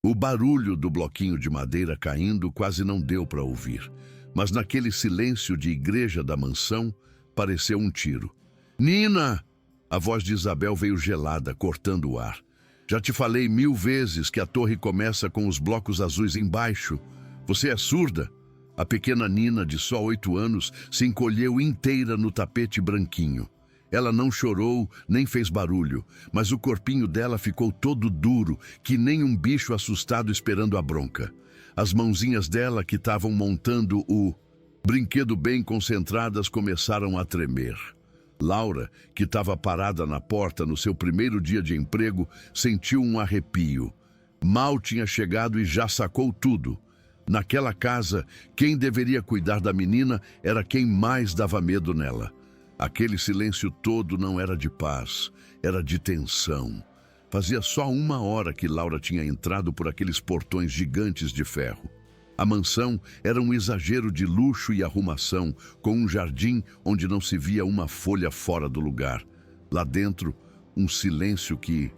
O barulho do bloquinho de madeira caindo quase não deu para ouvir, mas naquele silêncio de igreja da mansão, pareceu um tiro. "Nina!" A voz de Isabel veio gelada, cortando o ar. "Já te falei 1000 vezes que a torre começa com os blocos azuis embaixo. Você é surda?" A pequena Nina, de só 8 anos, se encolheu inteira no tapete branquinho. Ela não chorou, nem fez barulho, mas o corpinho dela ficou todo duro, que nem um bicho assustado esperando a bronca. As mãozinhas dela, que estavam montando o brinquedo bem concentradas, começaram a tremer. Laura, que estava parada na porta no seu primeiro dia de emprego, sentiu um arrepio. Mal tinha chegado e já sacou tudo. Naquela casa, quem deveria cuidar da menina era quem mais dava medo nela. Aquele silêncio todo não era de paz, era de tensão. Fazia só 1 hora que Laura tinha entrado por aqueles portões gigantes de ferro. A mansão era um exagero de luxo e arrumação, com um jardim onde não se via uma folha fora do lugar. Lá dentro, um silêncio que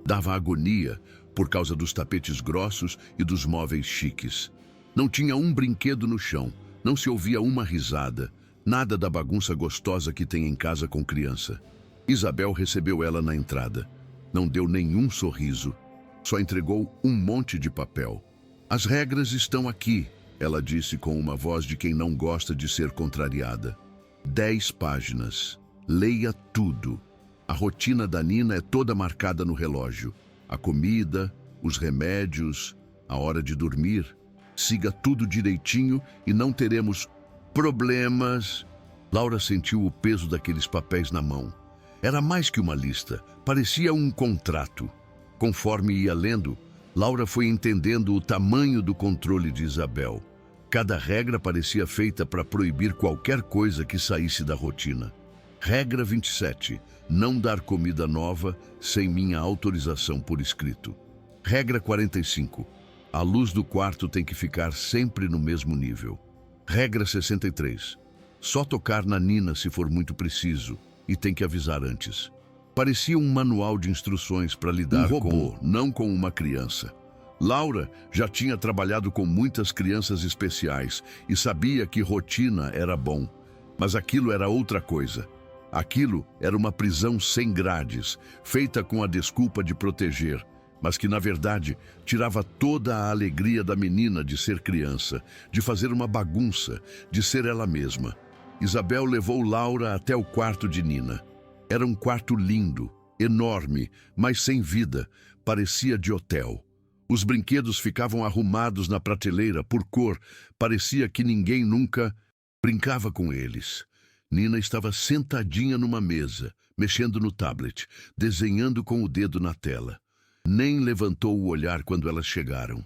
dava agonia por causa dos tapetes grossos e dos móveis chiques. Não tinha um brinquedo no chão, não se ouvia uma risada, nada da bagunça gostosa que tem em casa com criança. Isabel recebeu ela na entrada. Não deu nenhum sorriso, só entregou um monte de papel. "As regras estão aqui", ela disse com uma voz de quem não gosta de ser contrariada. 10 páginas. Leia tudo. A rotina da Nina é toda marcada no relógio. A comida, os remédios, a hora de dormir. Siga tudo direitinho e não teremos problemas. Laura sentiu o peso daqueles papéis na mão. Era mais que uma lista, parecia um contrato. Conforme ia lendo, Laura foi entendendo o tamanho do controle de Isabel. Cada regra parecia feita para proibir qualquer coisa que saísse da rotina. Regra 27. Não dar comida nova sem minha autorização por escrito. Regra 45. A luz do quarto tem que ficar sempre no mesmo nível. Regra 63. Só tocar na Nina se for muito preciso e tem que avisar antes. Parecia um manual de instruções para lidar com um robô, não com uma criança. Laura já tinha trabalhado com muitas crianças especiais e sabia que rotina era bom, mas aquilo era outra coisa. Aquilo era uma prisão sem grades, feita com a desculpa de proteger, mas que, na verdade, tirava toda a alegria da menina de ser criança, de fazer uma bagunça, de ser ela mesma. Isabel levou Laura até o quarto de Nina. Era um quarto lindo, enorme, mas sem vida, parecia de hotel. Os brinquedos ficavam arrumados na prateleira por cor, parecia que ninguém nunca brincava com eles. Nina estava sentadinha numa mesa, mexendo no tablet, desenhando com o dedo na tela. Nem levantou o olhar quando elas chegaram.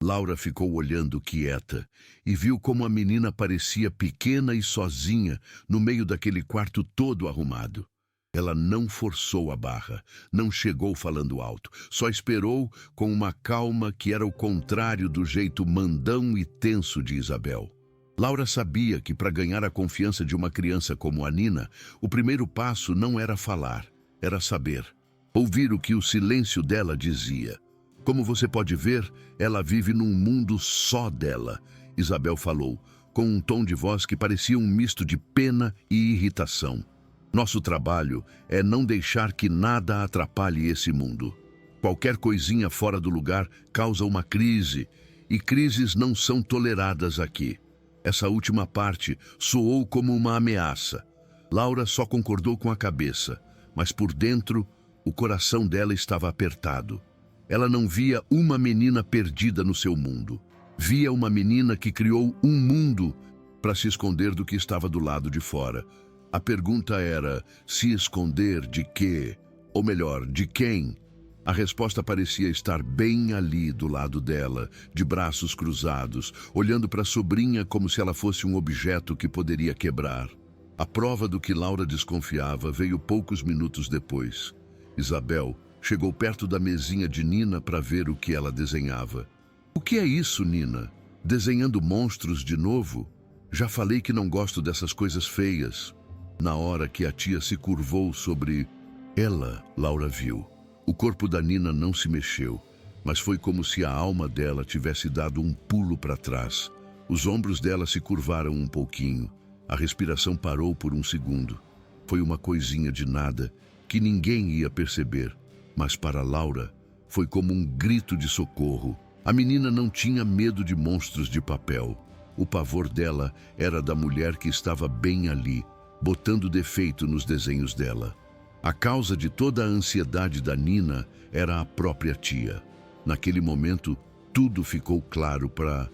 Laura ficou olhando quieta e viu como a menina parecia pequena e sozinha no meio daquele quarto todo arrumado. Ela não forçou a barra, não chegou falando alto, só esperou com uma calma que era o contrário do jeito mandão e tenso de Isabel. Laura sabia que para ganhar a confiança de uma criança como a Nina, o primeiro passo não era falar, era saber. Ouvir o que o silêncio dela dizia. "Como você pode ver, ela vive num mundo só dela", Isabel falou, com um tom de voz que parecia um misto de pena e irritação. "Nosso trabalho é não deixar que nada atrapalhe esse mundo. Qualquer coisinha fora do lugar causa uma crise, e crises não são toleradas aqui." Essa última parte soou como uma ameaça. Laura só concordou com a cabeça, mas por dentro, o coração dela estava apertado. Ela não via uma menina perdida no seu mundo. Via uma menina que criou um mundo para se esconder do que estava do lado de fora. A pergunta era, se esconder de quê? Ou melhor, de quem? A resposta parecia estar bem ali do lado dela, de braços cruzados, olhando para a sobrinha como se ela fosse um objeto que poderia quebrar. A prova do que Laura desconfiava veio poucos minutos depois. Isabel chegou perto da mesinha de Nina para ver o que ela desenhava. "O que é isso, Nina? Desenhando monstros de novo? Já falei que não gosto dessas coisas feias." Na hora que a tia se curvou sobre ela, Laura viu. O corpo da Nina não se mexeu. mas foi como se a alma dela tivesse dado um pulo para trás. Os ombros dela se curvaram um pouquinho. A respiração parou por um segundo. Foi uma coisinha de nada que ninguém ia perceber, mas para Laura foi como um grito de socorro. A menina não tinha medo de monstros de papel. O pavor dela era da mulher que estava bem ali, botando defeito nos desenhos dela. A causa de toda a ansiedade da Nina era a própria tia. Naquele momento, tudo ficou claro para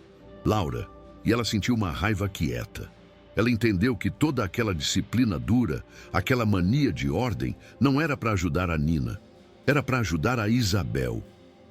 Laura, e ela sentiu uma raiva quieta. Ela entendeu que toda aquela disciplina dura, aquela mania de ordem, não era para ajudar a Nina. Era para ajudar a Isabel.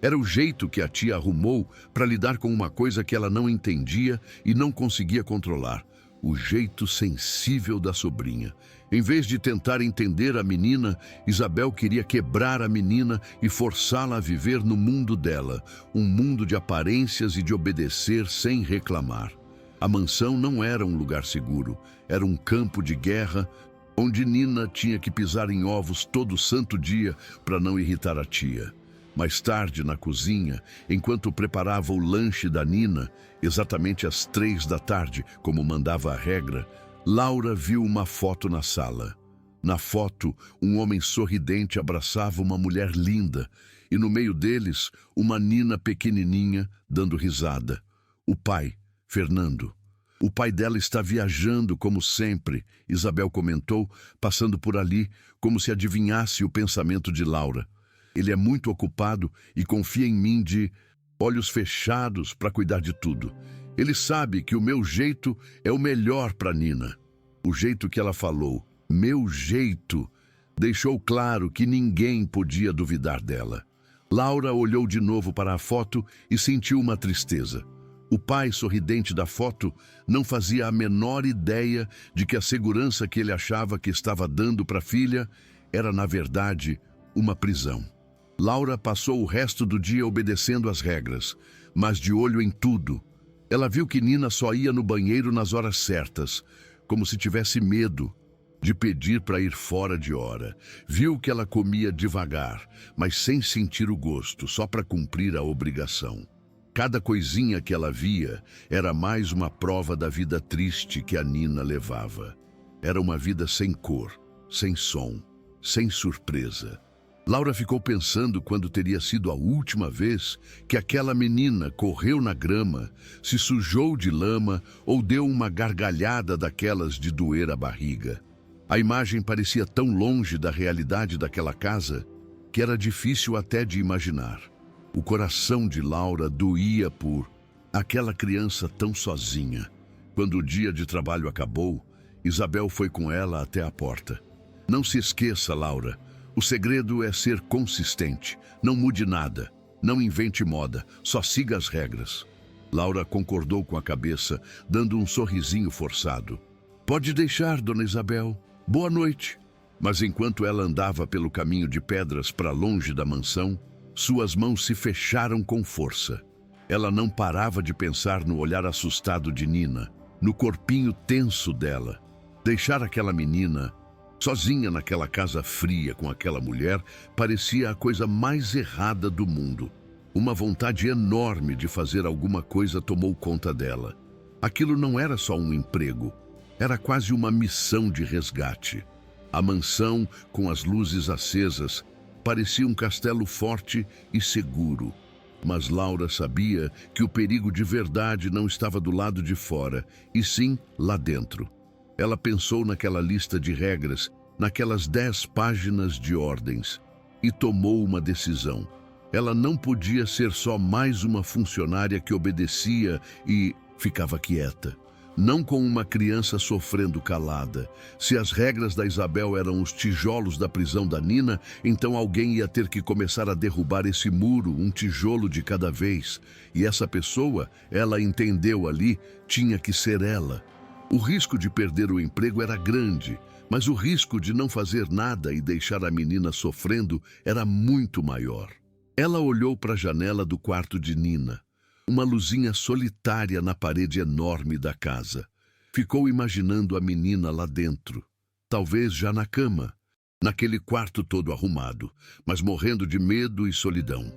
Era o jeito que a tia arrumou para lidar com uma coisa que ela não entendia e não conseguia controlar. O jeito sensível da sobrinha. Em vez de tentar entender a menina, Isabel queria quebrar a menina e forçá-la a viver no mundo dela, um mundo de aparências e de obedecer sem reclamar. A mansão não era um lugar seguro, era um campo de guerra onde Nina tinha que pisar em ovos todo santo dia para não irritar a tia. Mais tarde, na cozinha, enquanto preparava o lanche da Nina, exatamente às 3 da tarde, como mandava a regra, Laura viu uma foto na sala. Na foto, um homem sorridente abraçava uma mulher linda, e no meio deles, uma Nina pequenininha dando risada. O pai, Fernando. O pai dela está viajando, como sempre, Isabel comentou, passando por ali, como se adivinhasse o pensamento de Laura. Ele é muito ocupado e confia em mim de olhos fechados para cuidar de tudo. Ele sabe que o meu jeito é o melhor para Nina. O jeito que ela falou, meu jeito, deixou claro que ninguém podia duvidar dela. Laura olhou de novo para a foto e sentiu uma tristeza. O pai sorridente da foto não fazia a menor ideia de que a segurança que ele achava que estava dando para a filha era, na verdade, uma prisão. Laura passou o resto do dia obedecendo às regras, mas de olho em tudo. Ela viu que Nina só ia no banheiro nas horas certas, como se tivesse medo de pedir para ir fora de hora. Viu que ela comia devagar, mas sem sentir o gosto, só para cumprir a obrigação. Cada coisinha que ela via era mais uma prova da vida triste que a Nina levava. Era uma vida sem cor, sem som, sem surpresa. Laura ficou pensando quando teria sido a última vez que aquela menina correu na grama, se sujou de lama ou deu uma gargalhada daquelas de doer a barriga. A imagem parecia tão longe da realidade daquela casa que era difícil até de imaginar. O coração de Laura doía por aquela criança tão sozinha. Quando o dia de trabalho acabou, Isabel foi com ela até a porta. Não se esqueça, Laura. O segredo é ser consistente. Não mude nada. Não invente moda. Só siga as regras. Laura concordou com a cabeça, dando um sorrisinho forçado. Pode deixar, dona Isabel. Boa noite. Mas enquanto ela andava pelo caminho de pedras para longe da mansão, suas mãos se fecharam com força. Ela não parava de pensar no olhar assustado de Nina, no corpinho tenso dela. Deixar aquela menina sozinha naquela casa fria com aquela mulher parecia a coisa mais errada do mundo. Uma vontade enorme de fazer alguma coisa tomou conta dela. Aquilo não era só um emprego, era quase uma missão de resgate. A mansão, com as luzes acesas, parecia um castelo forte e seguro. Mas Laura sabia que o perigo de verdade não estava do lado de fora, e sim lá dentro. Ela pensou naquela lista de regras, naquelas 10 páginas de ordens, e tomou uma decisão. Ela não podia ser só mais uma funcionária que obedecia e ficava quieta. Não com uma criança sofrendo calada. Se as regras da Isabel eram os tijolos da prisão da Nina, então alguém ia ter que começar a derrubar esse muro, um tijolo de cada vez. E essa pessoa, ela entendeu ali, tinha que ser ela. O risco de perder o emprego era grande, mas o risco de não fazer nada e deixar a menina sofrendo era muito maior. Ela olhou para a janela do quarto de Nina, uma luzinha solitária na parede enorme da casa. Ficou imaginando a menina lá dentro, talvez já na cama, naquele quarto todo arrumado, mas morrendo de medo e solidão.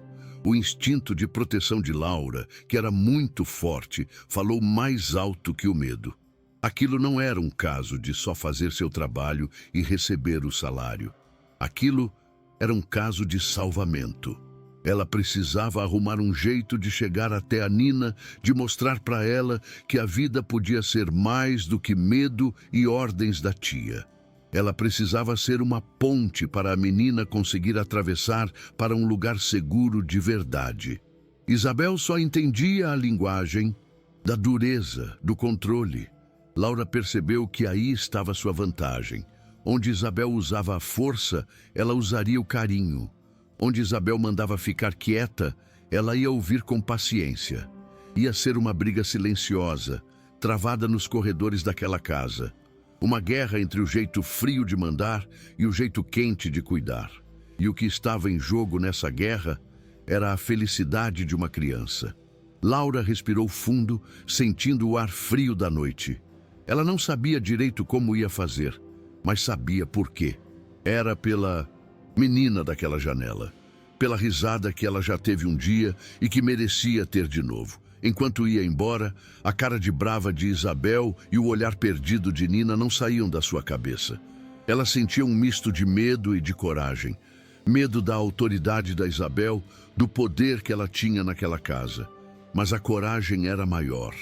O instinto de proteção de Laura, que era muito forte, falou mais alto que o medo. Aquilo não era um caso de só fazer seu trabalho e receber o salário. Aquilo era um caso de salvamento. Ela precisava arrumar um jeito de chegar até a Nina, de mostrar para ela que a vida podia ser mais do que medo e ordens da tia. Ela precisava ser uma ponte para a menina conseguir atravessar para um lugar seguro de verdade. Isabel só entendia a linguagem da dureza, do controle. Laura percebeu que aí estava sua vantagem. Onde Isabel usava a força, ela usaria o carinho. Onde Isabel mandava ficar quieta, ela ia ouvir com paciência. Ia ser uma briga silenciosa, travada nos corredores daquela casa. Uma guerra entre o jeito frio de mandar e o jeito quente de cuidar. E o que estava em jogo nessa guerra era a felicidade de uma criança. Laura respirou fundo, sentindo o ar frio da noite. Ela não sabia direito como ia fazer, mas sabia por quê. Era pela menina daquela janela, pela risada que ela já teve um dia e que merecia ter de novo. Enquanto ia embora, a cara de brava de Isabel e o olhar perdido de Nina não saíam da sua cabeça. Ela sentia um misto de medo e de coragem. Medo da autoridade da Isabel, do poder que ela tinha naquela casa. Mas a coragem era maior.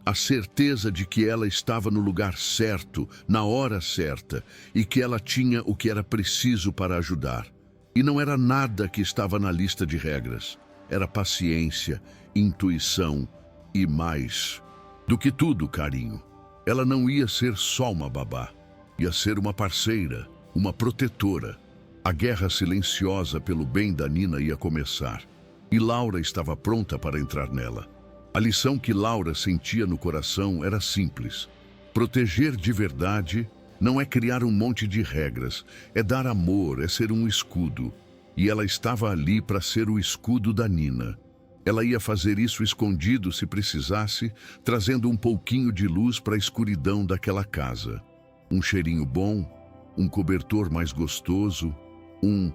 A certeza de que ela estava no lugar certo, na hora certa, e que ela tinha o que era preciso para ajudar. E não era nada que estava na lista de regras. Era paciência, intuição e mais do que tudo, carinho. Ela não ia ser só uma babá. Ia ser uma parceira, uma protetora. A guerra silenciosa pelo bem da Nina ia começar. E Laura estava pronta para entrar nela. A lição que Laura sentia no coração era simples. Proteger de verdade não é criar um monte de regras, é dar amor, é ser um escudo. E ela estava ali para ser o escudo da Nina. Ela ia fazer isso escondido se precisasse, trazendo um pouquinho de luz para a escuridão daquela casa. Um cheirinho bom, um cobertor mais gostoso, um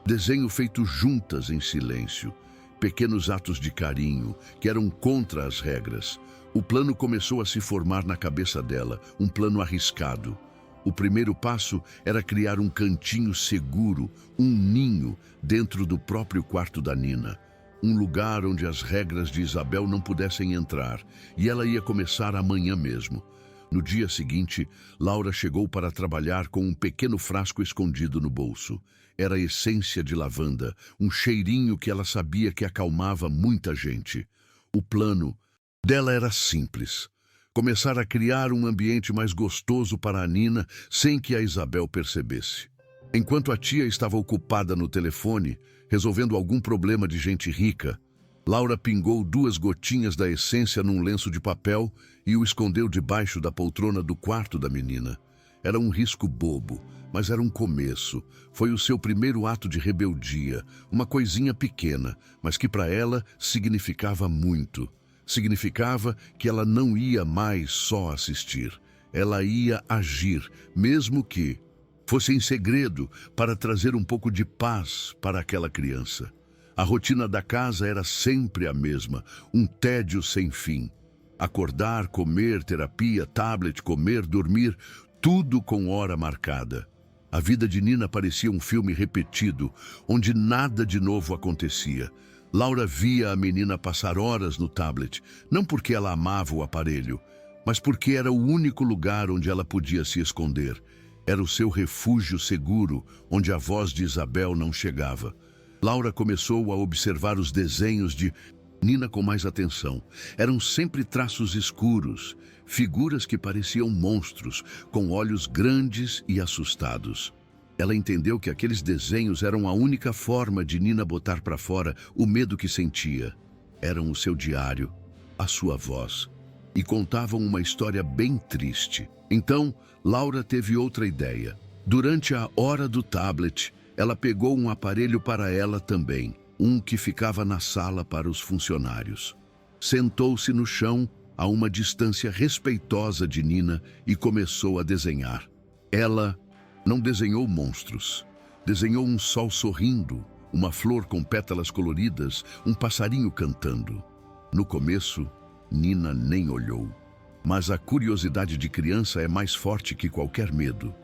desenho feito juntas em silêncio. Pequenos atos de carinho, que eram contra as regras. O plano começou a se formar na cabeça dela, um plano arriscado. O primeiro passo era criar um cantinho seguro, um ninho, dentro do próprio quarto da Nina. Um lugar onde as regras de Isabel não pudessem entrar, e ela ia começar amanhã mesmo. No dia seguinte, Laura chegou para trabalhar com um pequeno frasco escondido no bolso. Era a essência de lavanda, um cheirinho que ela sabia que acalmava muita gente. O plano dela era simples. Começar a criar um ambiente mais gostoso para a Nina sem que a Isabel percebesse. Enquanto a tia estava ocupada no telefone, resolvendo algum problema de gente rica, Laura pingou 2 gotinhas da essência num lenço de papel e o escondeu debaixo da poltrona do quarto da menina. Era um risco bobo, mas era um começo. Foi o seu primeiro ato de rebeldia, uma coisinha pequena, mas que para ela significava muito. Significava que ela não ia mais só assistir. Ela ia agir, mesmo que fosse em segredo, para trazer um pouco de paz para aquela criança. A rotina da casa era sempre a mesma, um tédio sem fim. Acordar, comer, terapia, tablet, comer, dormir, tudo com hora marcada. A vida de Nina parecia um filme repetido, onde nada de novo acontecia. Laura via a menina passar horas no tablet, não porque ela amava o aparelho, mas porque era o único lugar onde ela podia se esconder. Era o seu refúgio seguro, onde a voz de Isabel não chegava. Laura começou a observar os desenhos de Nina com mais atenção. Eram sempre traços escuros, figuras que pareciam monstros, com olhos grandes e assustados. Ela entendeu que aqueles desenhos eram a única forma de Nina botar para fora o medo que sentia. Eram o seu diário, a sua voz, e contavam uma história bem triste. Então, Laura teve outra ideia. Durante a hora do tablet, ela pegou um aparelho para ela também, um que ficava na sala para os funcionários. Sentou-se no chão, a uma distância respeitosa de Nina, e começou a desenhar. Ela não desenhou monstros, desenhou um sol sorrindo, uma flor com pétalas coloridas, um passarinho cantando. No começo, Nina nem olhou. Mas a curiosidade de criança é mais forte que qualquer medo.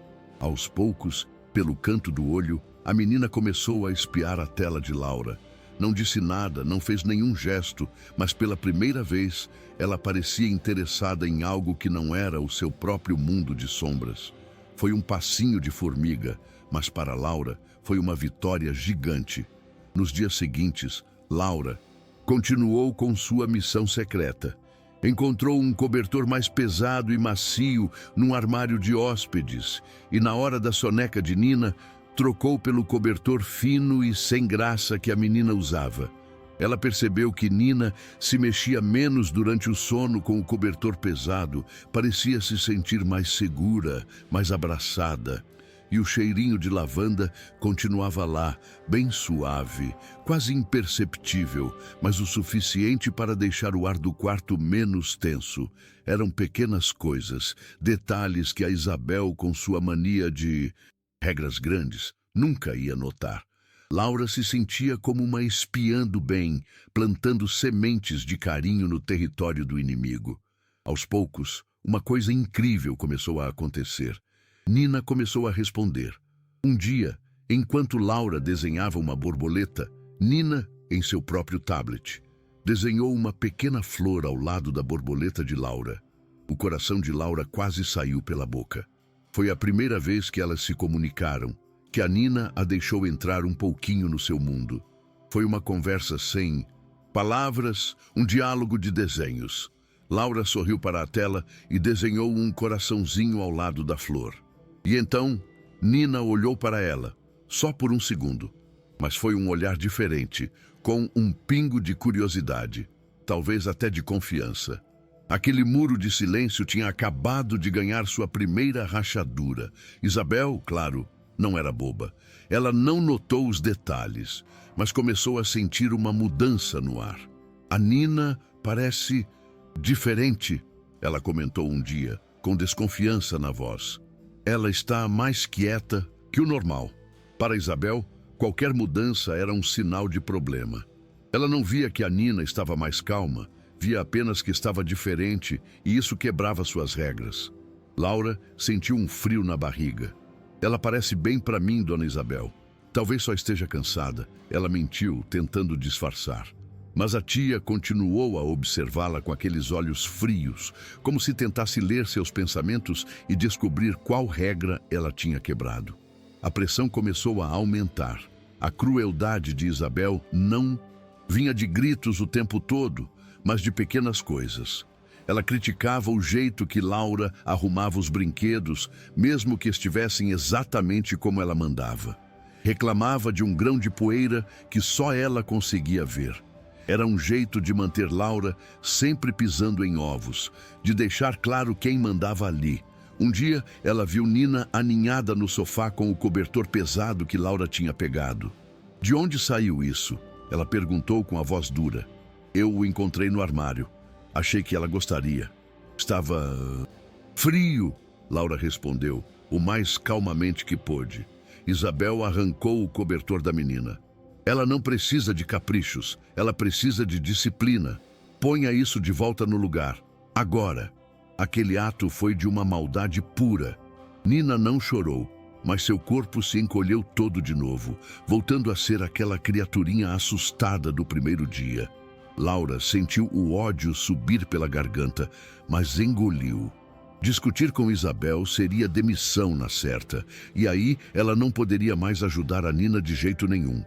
Aos poucos, pelo canto do olho, a menina começou a espiar a tela de Laura. Não disse nada, não fez nenhum gesto, mas pela primeira vez ela parecia interessada em algo que não era o seu próprio mundo de sombras. Foi um passinho de formiga, mas para Laura foi uma vitória gigante. Nos dias seguintes, Laura continuou com sua missão secreta. Encontrou um cobertor mais pesado e macio num armário de hóspedes e, na hora da soneca de Nina, trocou pelo cobertor fino e sem graça que a menina usava. Ela percebeu que Nina se mexia menos durante o sono com o cobertor pesado, parecia se sentir mais segura, mais abraçada. E o cheirinho de lavanda continuava lá, bem suave, quase imperceptível, mas o suficiente para deixar o ar do quarto menos tenso. Eram pequenas coisas, detalhes que a Isabel, com sua mania de regras grandes, nunca ia notar. Laura se sentia como uma espiã do bem, plantando sementes de carinho no território do inimigo. Aos poucos, uma coisa incrível começou a acontecer. Nina começou a responder. Um dia, enquanto Laura desenhava uma borboleta, Nina, em seu próprio tablet, desenhou uma pequena flor ao lado da borboleta de Laura. O coração de Laura quase saiu pela boca. Foi a primeira vez que elas se comunicaram, que a Nina a deixou entrar um pouquinho no seu mundo. Foi uma conversa sem palavras, um diálogo de desenhos. Laura sorriu para a tela e desenhou um coraçãozinho ao lado da flor. E então, Nina olhou para ela, só por um segundo. Mas foi um olhar diferente, com um pingo de curiosidade, talvez até de confiança. Aquele muro de silêncio tinha acabado de ganhar sua primeira rachadura. Isabel, claro, não era boba. Ela não notou os detalhes, mas começou a sentir uma mudança no ar. A Nina parece diferente, ela comentou um dia, com desconfiança na voz. Ela está mais quieta que o normal. Para Isabel, qualquer mudança era um sinal de problema. Ela não via que a Nina estava mais calma, via apenas que estava diferente e isso quebrava suas regras. Laura sentiu um frio na barriga. Ela parece bem para mim, dona Isabel. Talvez só esteja cansada. Ela mentiu, tentando disfarçar. Mas a tia continuou a observá-la com aqueles olhos frios, como se tentasse ler seus pensamentos e descobrir qual regra ela tinha quebrado. A pressão começou a aumentar. A crueldade de Isabel não vinha de gritos o tempo todo, mas de pequenas coisas. Ela criticava o jeito que Laura arrumava os brinquedos, mesmo que estivessem exatamente como ela mandava. Reclamava de um grão de poeira que só ela conseguia ver. Era um jeito de manter Laura sempre pisando em ovos, de deixar claro quem mandava ali. Um dia, ela viu Nina aninhada no sofá com o cobertor pesado que Laura tinha pegado. De onde saiu isso? Ela perguntou com a voz dura. Eu o encontrei no armário. Achei que ela gostaria. Estava frio, Laura respondeu, o mais calmamente que pôde. Isabel arrancou o cobertor da menina. Ela não precisa de caprichos, ela precisa de disciplina. Ponha isso de volta no lugar. Agora. Aquele ato foi de uma maldade pura. Nina não chorou, mas seu corpo se encolheu todo de novo, voltando a ser aquela criaturinha assustada do primeiro dia. Laura sentiu o ódio subir pela garganta, mas engoliu. Discutir com Isabel seria demissão na certa, e aí ela não poderia mais ajudar a Nina de jeito nenhum.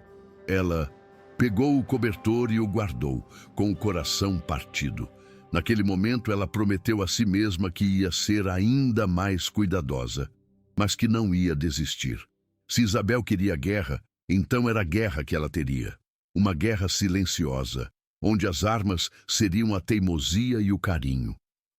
Ela pegou o cobertor e o guardou, com o coração partido. Naquele momento, ela prometeu a si mesma que ia ser ainda mais cuidadosa, mas que não ia desistir. Se Isabel queria guerra, então era guerra que ela teria. Uma guerra silenciosa, onde as armas seriam a teimosia e o carinho.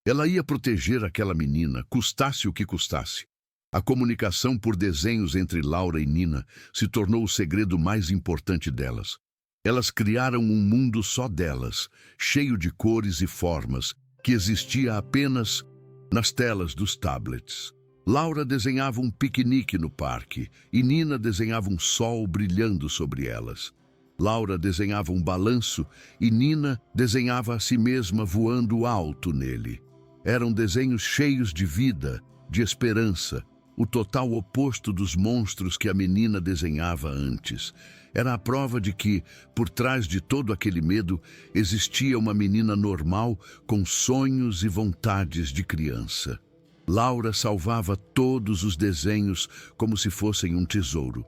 Ela ia proteger aquela menina, custasse o que custasse. A comunicação por desenhos entre Laura e Nina se tornou o segredo mais importante delas. Elas criaram um mundo só delas, cheio de cores e formas, que existia apenas nas telas dos tablets. Laura desenhava um piquenique no parque e Nina desenhava um sol brilhando sobre elas. Laura desenhava um balanço e Nina desenhava a si mesma voando alto nele. Eram desenhos cheios de vida, de esperança, o total oposto dos monstros que a menina desenhava antes. Era a prova de que, por trás de todo aquele medo, existia uma menina normal com sonhos e vontades de criança. Laura salvava todos os desenhos como se fossem um tesouro.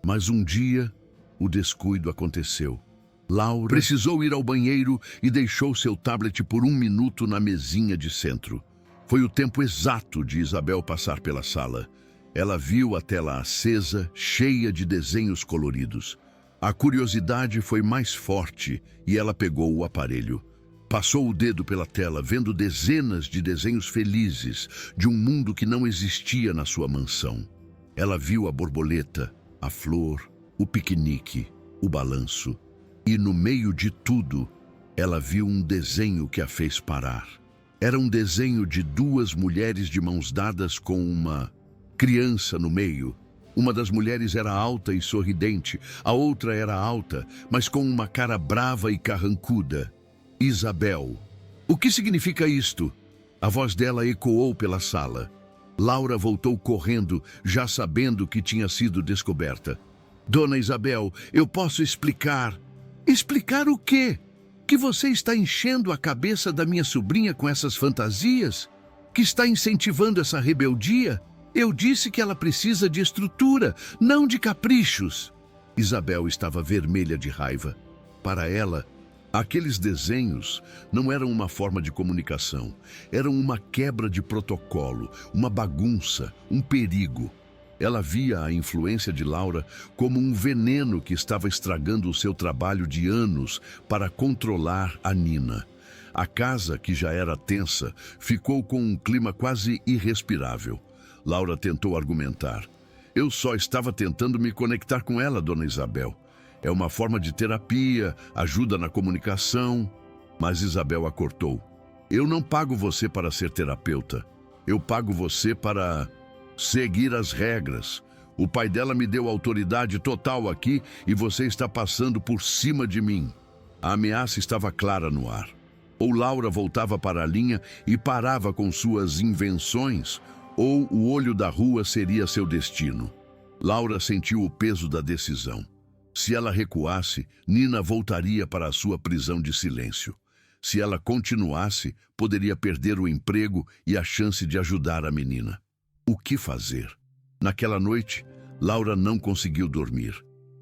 Mas um dia, o descuido aconteceu. Laura precisou ir ao banheiro e deixou seu tablet por 1 minuto na mesinha de centro. Foi o tempo exato de Isabel passar pela sala. Ela viu a tela acesa, cheia de desenhos coloridos. A curiosidade foi mais forte e ela pegou o aparelho. Passou o dedo pela tela, vendo dezenas de desenhos felizes de um mundo que não existia na sua mansão. Ela viu a borboleta, a flor, o piquenique, o balanço. E no meio de tudo, ela viu um desenho que a fez parar. Era um desenho de 2 mulheres de mãos dadas com uma criança no meio. Uma das mulheres era alta e sorridente, a outra era alta, mas com uma cara brava e carrancuda. Isabel. O que significa isto? A voz dela ecoou pela sala. Laura voltou correndo, já sabendo que tinha sido descoberta. Dona Isabel, eu posso explicar. Explicar o quê? Que você está enchendo a cabeça da minha sobrinha com essas fantasias? Que está incentivando essa rebeldia? Eu disse que ela precisa de estrutura, não de caprichos. Isabel estava vermelha de raiva. Para ela, aqueles desenhos não eram uma forma de comunicação. Eram uma quebra de protocolo, uma bagunça, um perigo. Ela via a influência de Laura como um veneno que estava estragando o seu trabalho de anos para controlar a Nina. A casa, que já era tensa, ficou com um clima quase irrespirável. Laura tentou argumentar. Eu só estava tentando me conectar com ela, Dona Isabel. É uma forma de terapia, ajuda na comunicação. Mas Isabel a cortou. Eu não pago você para ser terapeuta. Eu pago você para seguir as regras. O pai dela me deu autoridade total aqui e você está passando por cima de mim. A ameaça estava clara no ar. Ou Laura voltava para a linha e parava com suas invenções, ou o olho da rua seria seu destino. Laura sentiu o peso da decisão. Se ela recuasse, Nina voltaria para a sua prisão de silêncio. Se ela continuasse, poderia perder o emprego e a chance de ajudar a menina. O que fazer? Naquela noite, Laura não conseguiu dormir.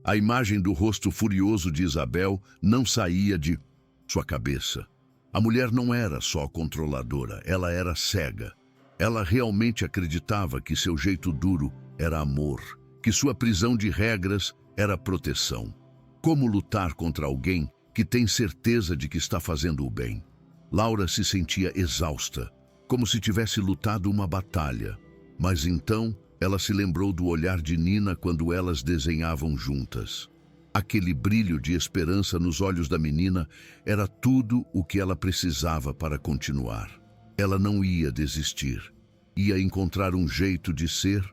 A imagem do rosto furioso de Isabel não saía de sua cabeça. A mulher não era só controladora, ela era cega. Ela realmente acreditava que seu jeito duro era amor, que sua prisão de regras era proteção. Como lutar contra alguém que tem certeza de que está fazendo o bem? Laura se sentia exausta, como se tivesse lutado uma batalha. Mas então ela se lembrou do olhar de Nina quando elas desenhavam juntas. Aquele brilho de esperança nos olhos da menina era tudo o que ela precisava para continuar. Ela não ia desistir. Ia encontrar um jeito de ser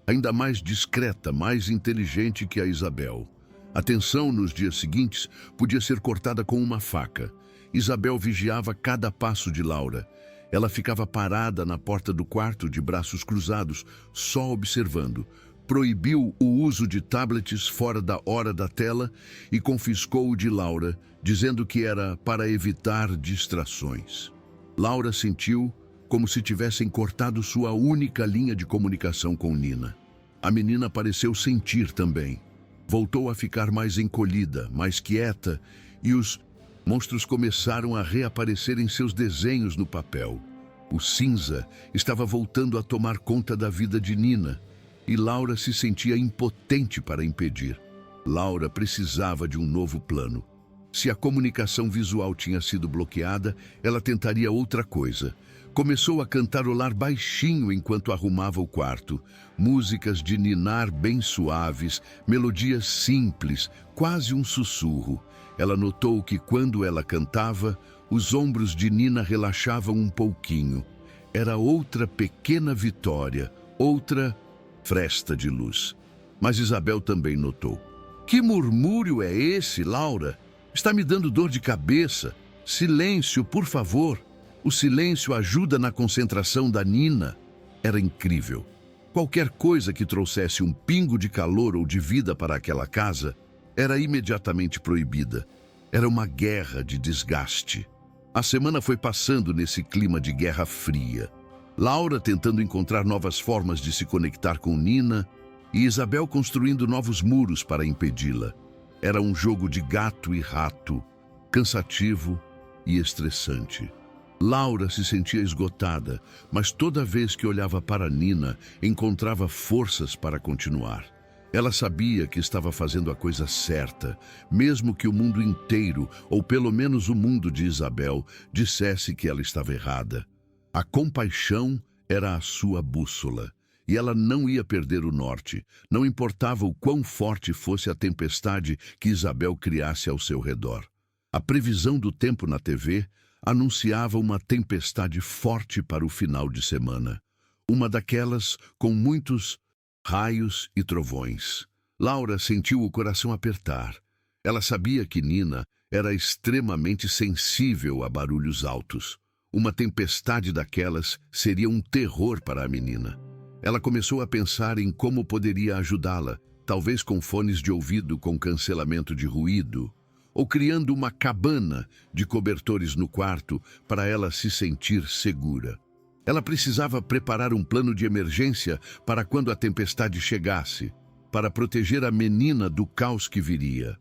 ainda mais discreta, mais inteligente que a Isabel. A tensão nos dias seguintes podia ser cortada com uma faca. Isabel vigiava cada passo de Laura. Ela ficava parada na porta do quarto de braços cruzados, só observando. Proibiu o uso de tablets fora da hora da tela e confiscou o de Laura, dizendo que era para evitar distrações. Laura sentiu como se tivessem cortado sua única linha de comunicação com Nina. A menina pareceu sentir também. Voltou a ficar mais encolhida, mais quieta, e os monstros começaram a reaparecer em seus desenhos no papel. O cinza estava voltando a tomar conta da vida de Nina, e Laura se sentia impotente para impedir. Laura precisava de um novo plano. Se a comunicação visual tinha sido bloqueada, ela tentaria outra coisa. Começou a cantarolar baixinho enquanto arrumava o quarto. Músicas de ninar bem suaves, melodias simples, quase um sussurro. Ela notou que quando ela cantava, os ombros de Nina relaxavam um pouquinho. Era outra pequena vitória, outra fresta de luz. Mas Isabel também notou. Que murmúrio é esse, Laura? Está me dando dor de cabeça. Silêncio, por favor. O silêncio ajuda na concentração da Nina. Era incrível. Qualquer coisa que trouxesse um pingo de calor ou de vida para aquela casa era imediatamente proibida. Era uma guerra de desgaste. A semana foi passando nesse clima de guerra fria. Laura tentando encontrar novas formas de se conectar com Nina e Isabel construindo novos muros para impedi-la. Era um jogo de gato e rato, cansativo e estressante. Laura se sentia esgotada, mas toda vez que olhava para Nina, encontrava forças para continuar. Ela sabia que estava fazendo a coisa certa, mesmo que o mundo inteiro, ou pelo menos o mundo de Isabel, dissesse que ela estava errada. A compaixão era a sua bússola, e ela não ia perder o norte, não importava o quão forte fosse a tempestade que Isabel criasse ao seu redor. A previsão do tempo na TV anunciava uma tempestade forte para o final de semana. Uma daquelas com muitos raios e trovões. Laura sentiu o coração apertar. Ela sabia que Nina era extremamente sensível a barulhos altos. Uma tempestade daquelas seria um terror para a menina. Ela começou a pensar em como poderia ajudá-la, talvez com fones de ouvido com cancelamento de ruído, ou criando uma cabana de cobertores no quarto para ela se sentir segura. Ela precisava preparar um plano de emergência para quando a tempestade chegasse, para proteger a menina do caos que viria.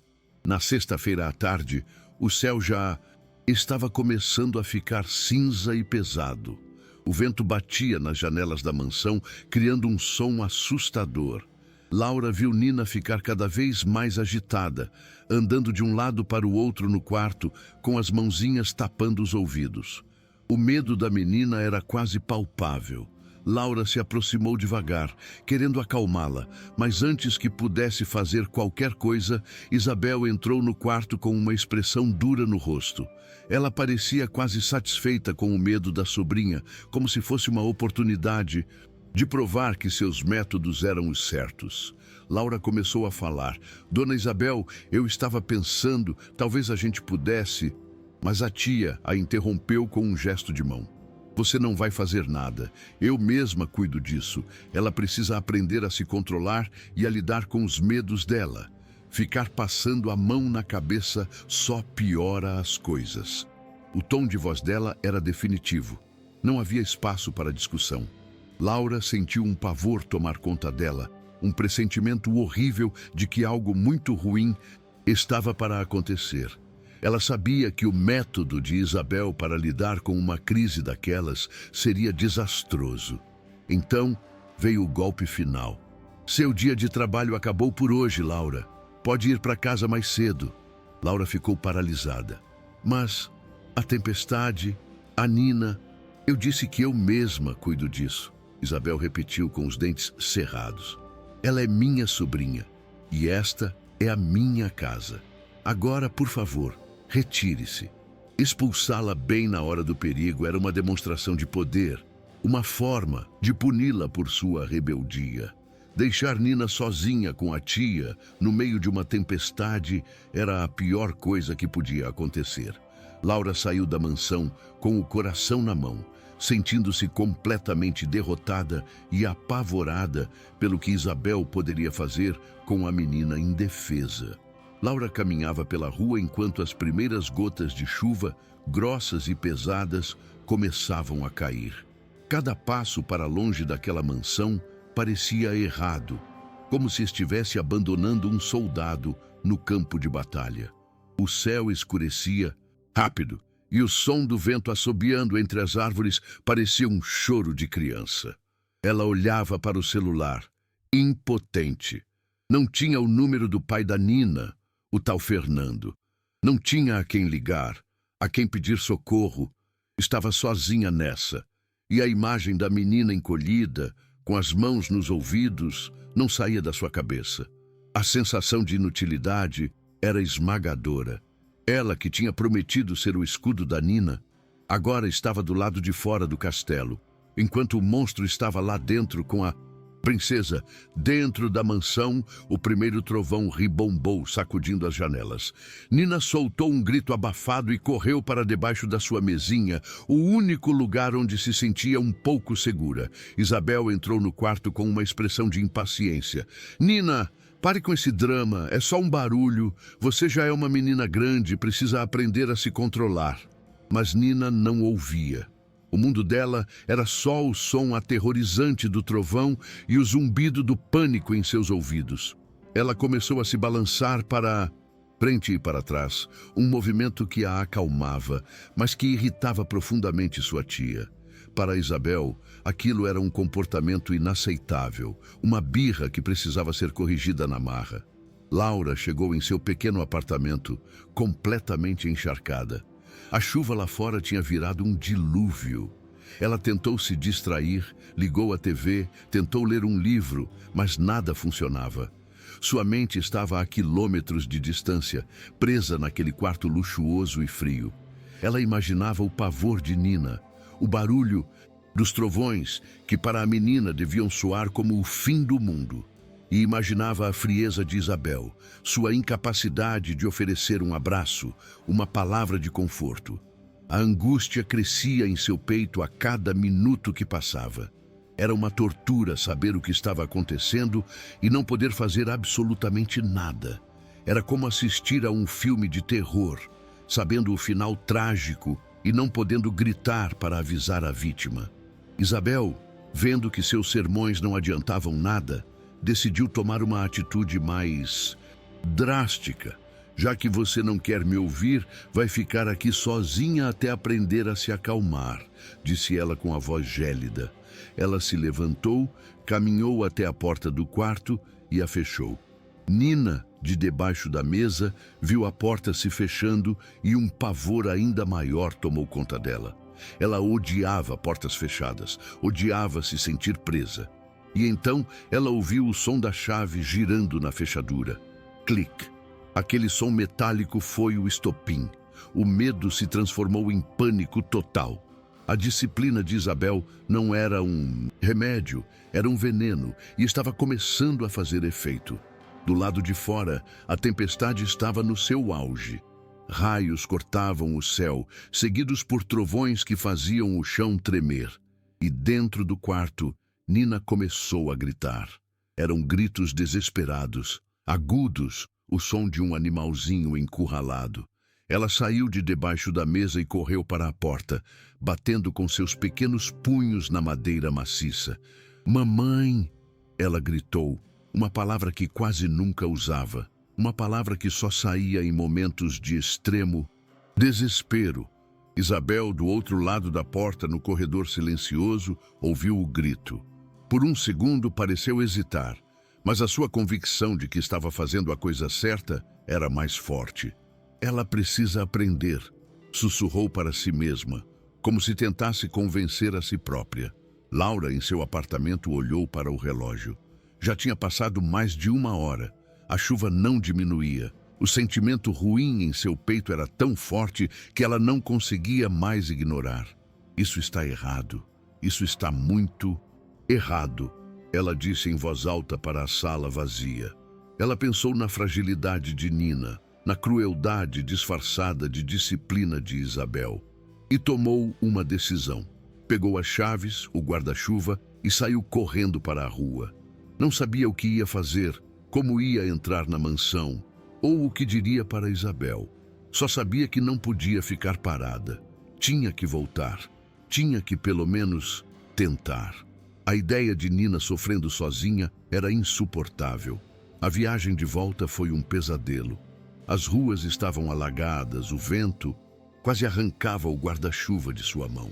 Na sexta-feira à tarde, o céu já estava começando a ficar cinza e pesado. O vento batia nas janelas da mansão, criando um som assustador. Laura viu Nina ficar cada vez mais agitada, andando de um lado para o outro no quarto, com as mãozinhas tapando os ouvidos. O medo da menina era quase palpável. Laura se aproximou devagar, querendo acalmá-la, mas antes que pudesse fazer qualquer coisa, Isabel entrou no quarto com uma expressão dura no rosto. Ela parecia quase satisfeita com o medo da sobrinha, como se fosse uma oportunidade de provar que seus métodos eram os certos. Laura começou a falar. Dona Isabel, eu estava pensando, talvez a gente pudesse... Mas a tia a interrompeu com um gesto de mão. Você não vai fazer nada. Eu mesma cuido disso. Ela precisa aprender a se controlar e a lidar com os medos dela. Ficar passando a mão na cabeça só piora as coisas. O tom de voz dela era definitivo. Não havia espaço para discussão. Laura sentiu um pavor tomar conta dela, um pressentimento horrível de que algo muito ruim estava para acontecer. Ela sabia que o método de Isabel para lidar com uma crise daquelas seria desastroso. Então, veio o golpe final. Seu dia de trabalho acabou por hoje, Laura. Pode ir para casa mais cedo. Laura ficou paralisada. Mas a tempestade, a Nina... Eu disse que eu mesma cuido disso. Isabel repetiu com os dentes cerrados. Ela é minha sobrinha e esta é a minha casa. Agora, por favor, retire-se. Expulsá-la bem na hora do perigo era uma demonstração de poder, uma forma de puni-la por sua rebeldia. Deixar Nina sozinha com a tia, no meio de uma tempestade, era a pior coisa que podia acontecer. Laura saiu da mansão com o coração na mão, sentindo-se completamente derrotada e apavorada pelo que Isabel poderia fazer com a menina indefesa. Laura caminhava pela rua enquanto as primeiras gotas de chuva, grossas e pesadas, começavam a cair. Cada passo para longe daquela mansão parecia errado, como se estivesse abandonando um soldado no campo de batalha. O céu escurecia rápido e o som do vento assobiando entre as árvores parecia um choro de criança. Ela olhava para o celular, impotente. Não tinha o número do pai da Nina, o tal Fernando. Não tinha a quem ligar, a quem pedir socorro. Estava sozinha nessa. E a imagem da menina encolhida, com as mãos nos ouvidos, não saía da sua cabeça. A sensação de inutilidade era esmagadora. Ela, que tinha prometido ser o escudo da Nina, agora estava do lado de fora do castelo, Enquanto o monstro estava lá dentro com a princesa, dentro da mansão, o primeiro trovão ribombou, sacudindo as janelas. Nina soltou um grito abafado e correu para debaixo da sua mesinha, o único lugar onde se sentia um pouco segura. Isabel entrou no quarto com uma expressão de impaciência. Nina, pare com esse drama, é só um barulho. Você já é uma menina grande, precisa aprender a se controlar. Mas Nina não ouvia. O mundo dela era só o som aterrorizante do trovão e o zumbido do pânico em seus ouvidos. Ela começou a se balançar para frente e para trás, um movimento que a acalmava, mas que irritava profundamente sua tia. Para Isabel, aquilo era um comportamento inaceitável, uma birra que precisava ser corrigida na marra. Laura chegou em seu pequeno apartamento, completamente encharcada. A chuva lá fora tinha virado um dilúvio. Ela tentou se distrair, ligou a TV, tentou ler um livro, mas nada funcionava. Sua mente estava a quilômetros de distância, presa naquele quarto luxuoso e frio. Ela imaginava o pavor de Nina, o barulho dos trovões, que para a menina deviam soar como o fim do mundo. E imaginava a frieza de Isabel, sua incapacidade de oferecer um abraço, uma palavra de conforto. A angústia crescia em seu peito a cada minuto que passava. Era uma tortura saber o que estava acontecendo e não poder fazer absolutamente nada. Era como assistir a um filme de terror, sabendo o final trágico e não podendo gritar para avisar a vítima. Isabel, vendo que seus sermões não adiantavam nada, decidiu tomar uma atitude mais drástica. Já que você não quer me ouvir, vai ficar aqui sozinha até aprender a se acalmar, disse ela com a voz gélida. Ela se levantou, caminhou até a porta do quarto e a fechou. Nina, de debaixo da mesa, viu a porta se fechando e um pavor ainda maior tomou conta dela. Ela odiava portas fechadas, odiava se sentir presa. E então ela ouviu o som da chave girando na fechadura. Clique. Aquele som metálico foi o estopim. O medo se transformou em pânico total. A disciplina de Isabel não era um remédio, era um veneno e estava começando a fazer efeito. Do lado de fora, a tempestade estava no seu auge. Raios cortavam o céu, seguidos por trovões que faziam o chão tremer. E dentro do quarto, Nina começou a gritar. Eram gritos desesperados, agudos, o som de um animalzinho encurralado. Ela saiu de debaixo da mesa e correu para a porta, batendo com seus pequenos punhos na madeira maciça. Mamãe! Ela gritou, uma palavra que quase nunca usava, uma palavra que só saía em momentos de extremo desespero. Isabel, do outro lado da porta, no corredor silencioso, ouviu o grito. Por um segundo pareceu hesitar, mas a sua convicção de que estava fazendo a coisa certa era mais forte. Ela precisa aprender, sussurrou para si mesma, como se tentasse convencer a si própria. Laura, em seu apartamento, olhou para o relógio. Já tinha passado mais de 1 hora. A chuva não diminuía. O sentimento ruim em seu peito era tão forte que ela não conseguia mais ignorar. Isso está errado. Isso está muito errado, ela disse em voz alta para a sala vazia. Ela pensou na fragilidade de Nina, na crueldade disfarçada de disciplina de Isabel, e tomou uma decisão. Pegou as chaves, o guarda-chuva e saiu correndo para a rua. Não sabia o que ia fazer, como ia entrar na mansão, ou o que diria para Isabel. Só sabia que não podia ficar parada. Tinha que voltar. Tinha que, pelo menos, tentar. A ideia de Nina sofrendo sozinha era insuportável. A viagem de volta foi um pesadelo. As ruas estavam alagadas, o vento quase arrancava o guarda-chuva de sua mão.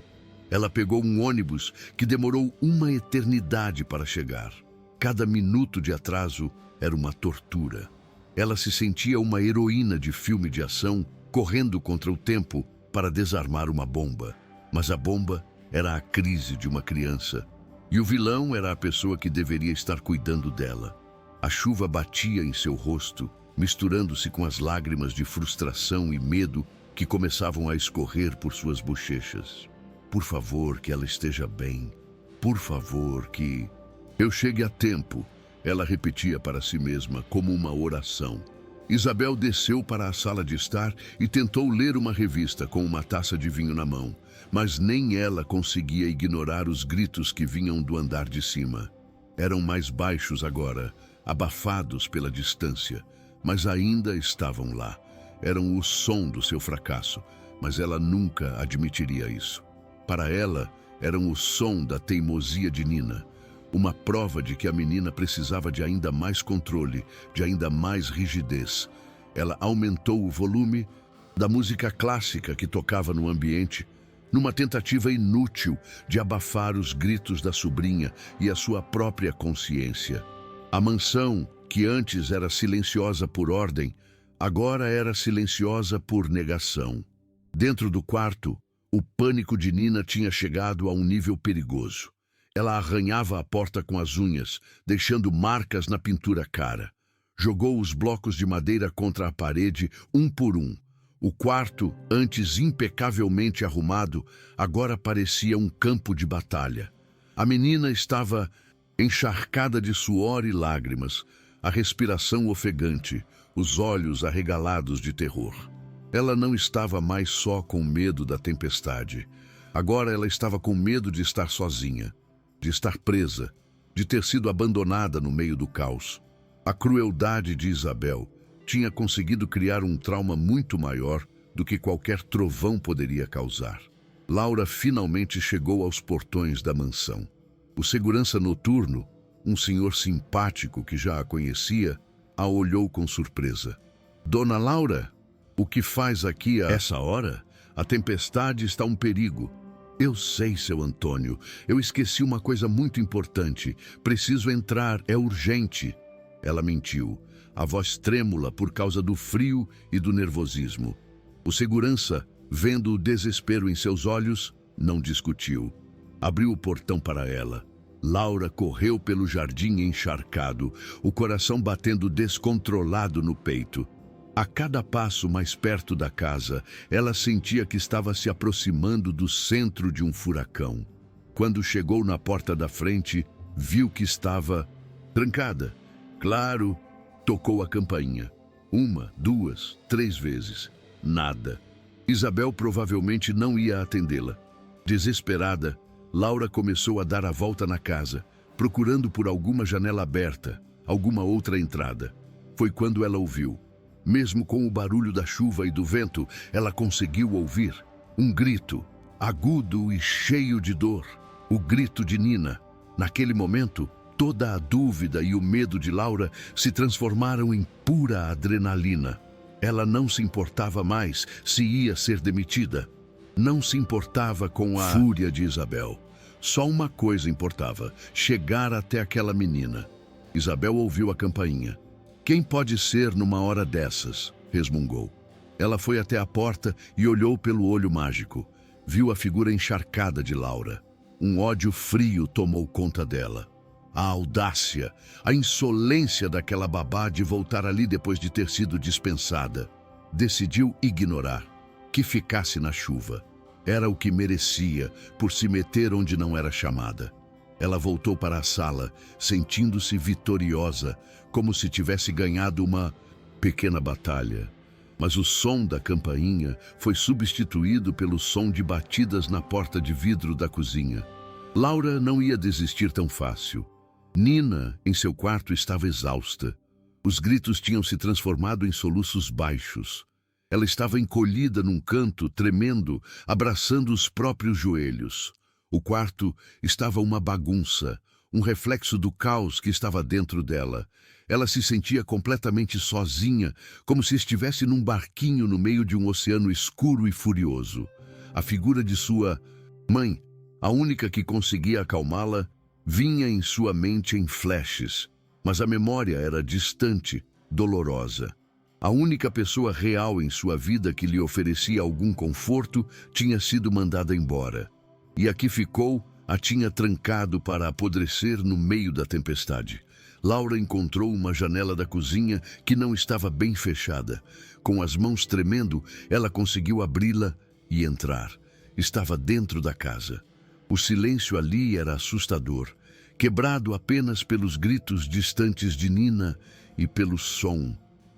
Ela pegou um ônibus que demorou uma eternidade para chegar. Cada minuto de atraso era uma tortura. Ela se sentia uma heroína de filme de ação, correndo contra o tempo para desarmar uma bomba. Mas a bomba era a crise de uma criança. E o vilão era a pessoa que deveria estar cuidando dela. A chuva batia em seu rosto, misturando-se com as lágrimas de frustração e medo que começavam a escorrer por suas bochechas. Por favor, que ela esteja bem. por favor, que eu chegue a tempo, ela repetia para si mesma como uma oração. Isabel desceu para a sala de estar e tentou ler uma revista com uma taça de vinho na mão, mas nem ela conseguia ignorar os gritos que vinham do andar de cima. Eram mais baixos agora, abafados pela distância, mas ainda estavam lá. Eram o som do seu fracasso, mas ela nunca admitiria isso. Para ela, eram o som da teimosia de Nina, uma prova de que a menina precisava de ainda mais controle, de ainda mais rigidez. Ela aumentou o volume da música clássica que tocava no ambiente, numa tentativa inútil de abafar os gritos da sobrinha e a sua própria consciência. A mansão, que antes era silenciosa por ordem, agora era silenciosa por negação. Dentro do quarto, o pânico de Nina tinha chegado a um nível perigoso. Ela arranhava a porta com as unhas, deixando marcas na pintura cara. Jogou os blocos de madeira contra a parede, um por um. O quarto, antes impecavelmente arrumado, agora parecia um campo de batalha. A menina estava encharcada de suor e lágrimas, a respiração ofegante, os olhos arregalados de terror. Ela não estava mais só com medo da tempestade. Agora ela estava com medo de estar sozinha, de estar presa, de ter sido abandonada no meio do caos. A crueldade de Isabel tinha conseguido criar um trauma muito maior do que qualquer trovão poderia causar. Laura finalmente chegou aos portões da mansão. O segurança noturno, um senhor simpático que já a conhecia, a olhou com surpresa. Dona Laura, o que faz aqui a essa hora? A tempestade está um perigo. Eu sei, seu Antônio. Eu esqueci uma coisa muito importante. Preciso entrar, é urgente. Ela mentiu, a voz trêmula por causa do frio e do nervosismo. O segurança, vendo o desespero em seus olhos, não discutiu. Abriu o portão para ela. Laura correu pelo jardim encharcado, o coração batendo descontrolado no peito. A cada passo mais perto da casa, ela sentia que estava se aproximando do centro de um furacão. Quando chegou na porta da frente, viu que estava trancada. Claro, tocou a campainha. 1, 2, 3 vezes. Nada. Isabel provavelmente não ia atendê-la. Desesperada, Laura começou a dar a volta na casa, procurando por alguma janela aberta, alguma outra entrada. Foi quando ela ouviu. Mesmo com o barulho da chuva e do vento, ela conseguiu ouvir um grito, agudo e cheio de dor. O grito de Nina. Naquele momento, toda a dúvida e o medo de Laura se transformaram em pura adrenalina. Ela não se importava mais se ia ser demitida. Não se importava com a fúria de Isabel. Só uma coisa importava: chegar até aquela menina. Isabel ouviu a campainha. Quem pode ser numa hora dessas? Resmungou. Ela foi até a porta e olhou pelo olho mágico. Viu a figura encharcada de Laura. Um ódio frio tomou conta dela. A audácia, a insolência daquela babá de voltar ali depois de ter sido dispensada. Decidiu ignorar, que ficasse na chuva. Era o que merecia por se meter onde não era chamada. Ela voltou para a sala, sentindo-se vitoriosa, como se tivesse ganhado uma pequena batalha. Mas o som da campainha foi substituído pelo som de batidas na porta de vidro da cozinha. Laura não ia desistir tão fácil. Nina, em seu quarto, estava exausta. Os gritos tinham se transformado em soluços baixos. Ela estava encolhida num canto, tremendo, abraçando os próprios joelhos. O quarto estava uma bagunça, um reflexo do caos que estava dentro dela. Ela se sentia completamente sozinha, como se estivesse num barquinho no meio de um oceano escuro e furioso. A figura de sua mãe, a única que conseguia acalmá-la, vinha em sua mente em flashes, mas a memória era distante, dolorosa. A única pessoa real em sua vida que lhe oferecia algum conforto tinha sido mandada embora. E a que ficou a tinha trancado para apodrecer no meio da tempestade. Laura encontrou uma janela da cozinha que não estava bem fechada. Com as mãos tremendo, ela conseguiu abri-la e entrar. Estava dentro da casa. O silêncio ali era assustador, quebrado apenas pelos gritos distantes de Nina e pelo som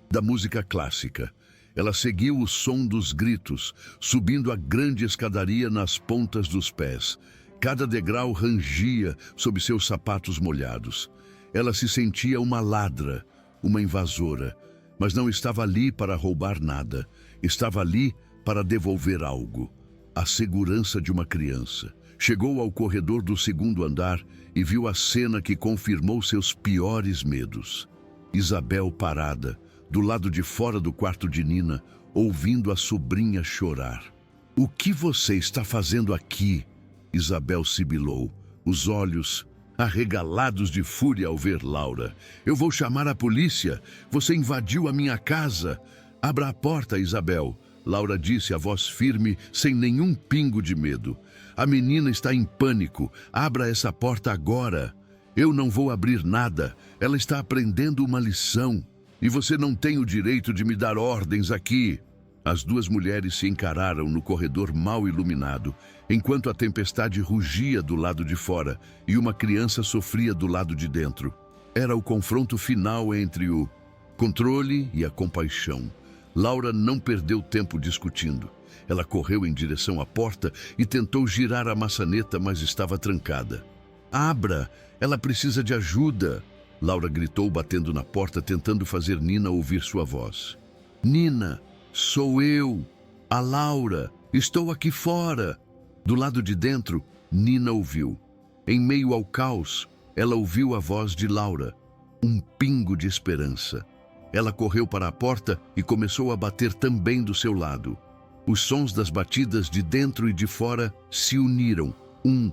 da música clássica. Ela seguiu o som dos gritos, subindo a grande escadaria nas pontas dos pés. Cada degrau rangia sob seus sapatos molhados. Ela se sentia uma ladra, uma invasora, mas não estava ali para roubar nada. Estava ali para devolver algo. A segurança de uma criança. Chegou ao corredor do segundo andar e viu a cena que confirmou seus piores medos. Isabel parada, do lado de fora do quarto de Nina, ouvindo a sobrinha chorar. "O que você está fazendo aqui?" Isabel sibilou, os olhos arregalados de fúria ao ver Laura. "Eu vou chamar a polícia. Você invadiu a minha casa." "Abra a porta, Isabel." Laura disse a voz firme, sem nenhum pingo de medo. "A menina está em pânico. Abra essa porta agora." "Eu não vou abrir nada. Ela está aprendendo uma lição. E você não tem o direito de me dar ordens aqui." As duas mulheres se encararam no corredor mal iluminado, enquanto a tempestade rugia do lado de fora e uma criança sofria do lado de dentro. Era o confronto final entre o controle e a compaixão. Laura não perdeu tempo discutindo. Ela correu em direção à porta e tentou girar a maçaneta, mas estava trancada. "Abra! Ela precisa de ajuda!" Laura gritou, batendo na porta, tentando fazer Nina ouvir sua voz. "Nina, sou eu, a Laura. Estou aqui fora." Do lado de dentro, Nina ouviu. Em meio ao caos, ela ouviu a voz de Laura. Um pingo de esperança. Ela correu para a porta e começou a bater também do seu lado. Os sons das batidas de dentro e de fora se uniram. Um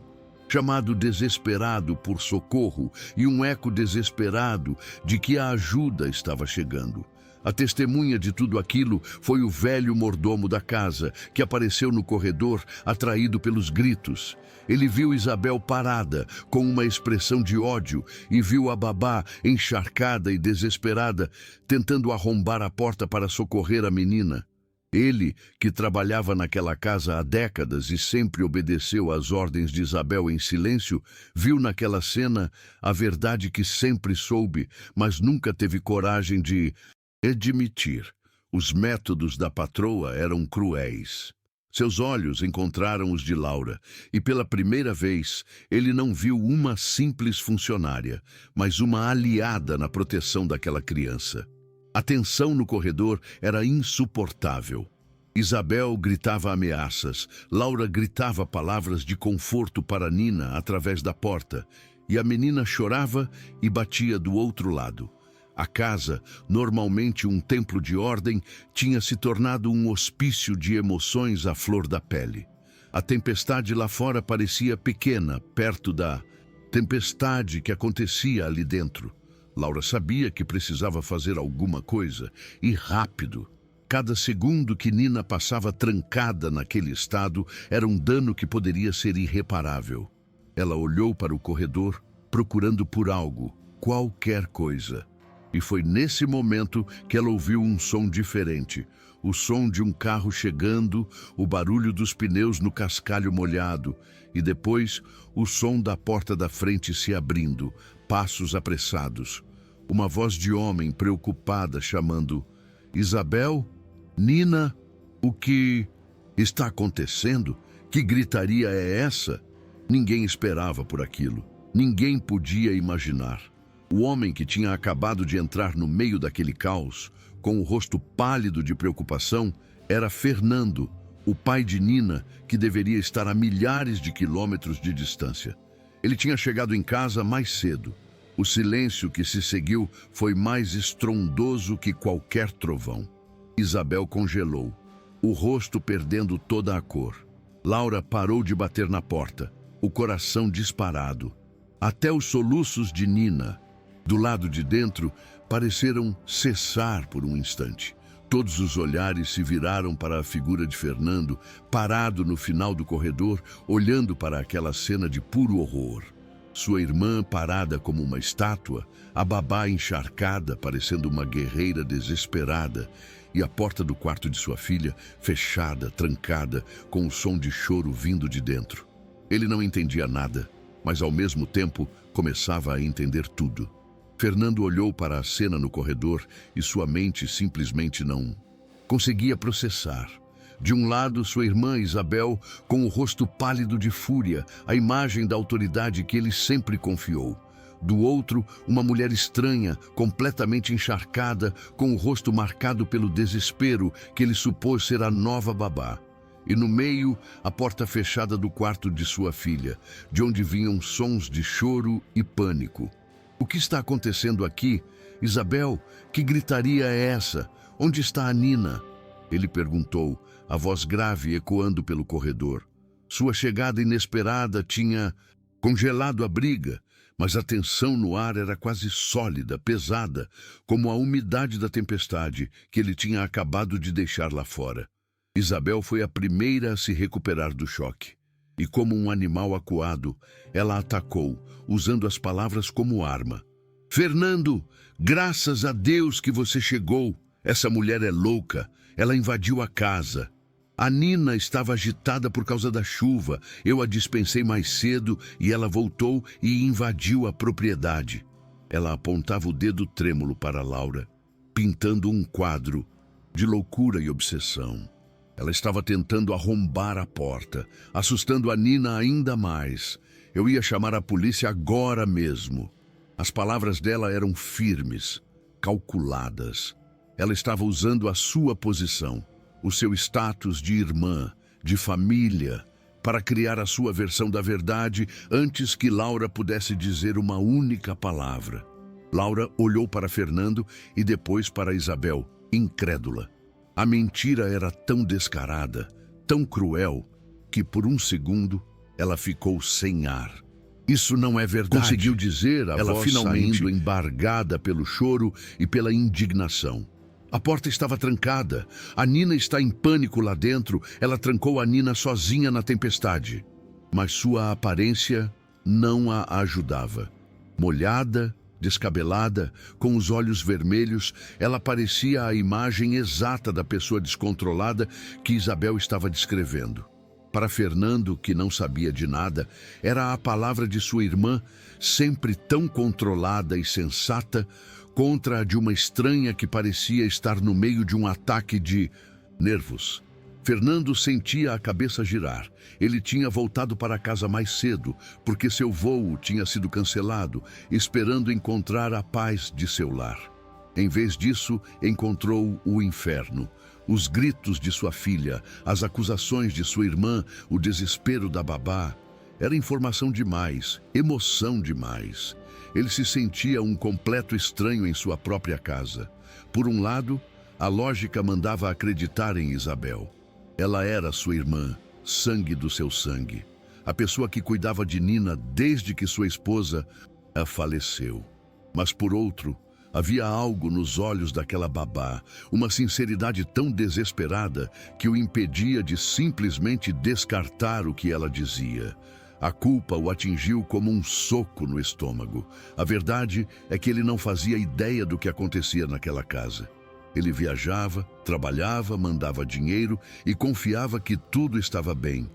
chamado desesperado por socorro e um eco desesperado de que a ajuda estava chegando. A testemunha de tudo aquilo foi o velho mordomo da casa, que apareceu no corredor, atraído pelos gritos. Ele viu Isabel parada, com uma expressão de ódio, e viu a babá, encharcada e desesperada, tentando arrombar a porta para socorrer a menina. Ele, que trabalhava naquela casa há décadas e sempre obedeceu às ordens de Isabel em silêncio, viu naquela cena a verdade que sempre soube, mas nunca teve coragem de admitir. Os métodos da patroa eram cruéis. Seus olhos encontraram os de Laura, e pela primeira vez ele não viu uma simples funcionária, mas uma aliada na proteção daquela criança. A tensão no corredor era insuportável. Isabel gritava ameaças, Laura gritava palavras de conforto para Nina através da porta, e a menina chorava e batia do outro lado. A casa, normalmente um templo de ordem, tinha se tornado um hospício de emoções à flor da pele. A tempestade lá fora parecia pequena, perto da tempestade que acontecia ali dentro. Laura sabia que precisava fazer alguma coisa, e rápido. Cada segundo que Nina passava trancada naquele estado era um dano que poderia ser irreparável. Ela olhou para o corredor, procurando por algo, qualquer coisa. E foi nesse momento que ela ouviu um som diferente. O som de um carro chegando, o barulho dos pneus no cascalho molhado, e depois o som da porta da frente se abrindo, passos apressados. Uma voz de homem preocupada chamando: "Isabel? Nina? O que está acontecendo? Que gritaria é essa?" Ninguém esperava por aquilo. Ninguém podia imaginar. O homem que tinha acabado de entrar no meio daquele caos, com o rosto pálido de preocupação, era Fernando, o pai de Nina, que deveria estar a milhares de quilômetros de distância. Ele tinha chegado em casa mais cedo. O silêncio que se seguiu foi mais estrondoso que qualquer trovão. Isabel congelou, o rosto perdendo toda a cor. Laura parou de bater na porta, o coração disparado. Até os soluços de Nina, do lado de dentro, pareceram cessar por um instante. Todos os olhares se viraram para a figura de Fernando, parado no final do corredor, olhando para aquela cena de puro horror. Sua irmã parada como uma estátua, a babá encharcada, parecendo uma guerreira desesperada, e a porta do quarto de sua filha fechada, trancada, com o som de choro vindo de dentro. Ele não entendia nada, mas ao mesmo tempo começava a entender tudo. Fernando olhou para a cena no corredor e sua mente simplesmente não conseguia processar. De um lado, sua irmã Isabel, com o rosto pálido de fúria, a imagem da autoridade que ele sempre confiou. Do outro, uma mulher estranha, completamente encharcada, com o rosto marcado pelo desespero que ele supôs ser a nova babá. E no meio, a porta fechada do quarto de sua filha, de onde vinham sons de choro e pânico. O que está acontecendo aqui? Isabel, que gritaria é essa? Onde está a Nina? Ele perguntou, a voz grave ecoando pelo corredor. Sua chegada inesperada tinha congelado a briga, mas a tensão no ar era quase sólida, pesada, como a umidade da tempestade que ele tinha acabado de deixar lá fora. Isabel foi a primeira a se recuperar do choque. E como um animal acuado, ela atacou, usando as palavras como arma. Fernando, graças a Deus que você chegou. Essa mulher é louca. Ela invadiu a casa. A Nina estava agitada por causa da chuva. Eu a dispensei mais cedo e ela voltou e invadiu a propriedade. Ela apontava o dedo trêmulo para Laura, pintando um quadro de loucura e obsessão. Ela estava tentando arrombar a porta, assustando a Nina ainda mais. Eu ia chamar a polícia agora mesmo. As palavras dela eram firmes, calculadas. Ela estava usando a sua posição, o seu status de irmã, de família, para criar a sua versão da verdade antes que Laura pudesse dizer uma única palavra. Laura olhou para Fernando e depois para Isabel, incrédula. A mentira era tão descarada, tão cruel, que por um segundo ela ficou sem ar. Isso não é verdade, conseguiu dizer, ela finalmente saindo embargada pelo choro e pela indignação. A porta estava trancada. A Nina está em pânico lá dentro. Ela trancou a Nina sozinha na tempestade. Mas sua aparência não a ajudava. Molhada, descabelada, com os olhos vermelhos, ela parecia a imagem exata da pessoa descontrolada que Isabel estava descrevendo. Para Fernando, que não sabia de nada, era a palavra de sua irmã, sempre tão controlada e sensata, contra a de uma estranha que parecia estar no meio de um ataque de nervos. Fernando sentia a cabeça girar. Ele tinha voltado para casa mais cedo, porque seu voo tinha sido cancelado, esperando encontrar a paz de seu lar. Em vez disso, encontrou o inferno. Os gritos de sua filha, as acusações de sua irmã, o desespero da babá. Era informação demais, emoção demais. Ele se sentia um completo estranho em sua própria casa. Por um lado, a lógica mandava acreditar em Isabel. Ela era sua irmã, sangue do seu sangue. A pessoa que cuidava de Nina desde que sua esposa a faleceu. Mas por outro, havia algo nos olhos daquela babá, uma sinceridade tão desesperada que o impedia de simplesmente descartar o que ela dizia. A culpa o atingiu como um soco no estômago. A verdade é que ele não fazia ideia do que acontecia naquela casa. Ele viajava, trabalhava, mandava dinheiro e confiava que tudo estava bem.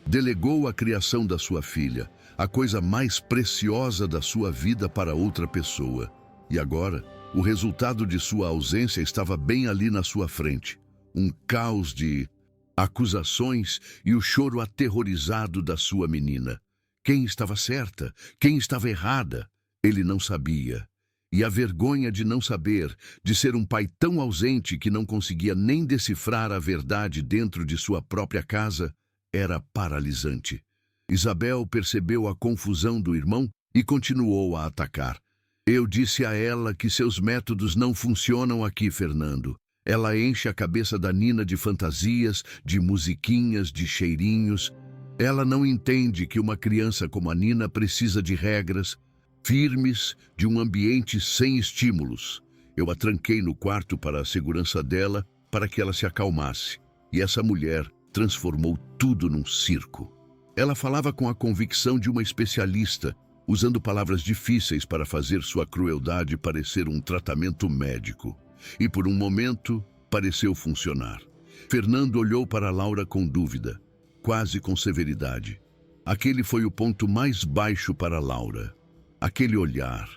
Delegou a criação da sua filha, a coisa mais preciosa da sua vida, para outra pessoa. E agora, o resultado de sua ausência estava bem ali na sua frente. Um caos de acusações e o choro aterrorizado da sua menina. Quem estava certa? Quem estava errada? Ele não sabia. E a vergonha de não saber, de ser um pai tão ausente que não conseguia nem decifrar a verdade dentro de sua própria casa, era paralisante. Isabel percebeu a confusão do irmão e continuou a atacar. Eu disse a ela que seus métodos não funcionam aqui, Fernando. Ela enche a cabeça da Nina de fantasias, de musiquinhas, de cheirinhos. Ela não entende que uma criança como a Nina precisa de regras firmes, de um ambiente sem estímulos. Eu a tranquei no quarto para a segurança dela, para que ela se acalmasse. E essa mulher transformou tudo num circo. Ela falava com a convicção de uma especialista, usando palavras difíceis para fazer sua crueldade parecer um tratamento médico. E por um momento, pareceu funcionar. Fernando olhou para Laura com dúvida, quase com severidade. Aquele foi o ponto mais baixo para Laura. Aquele olhar.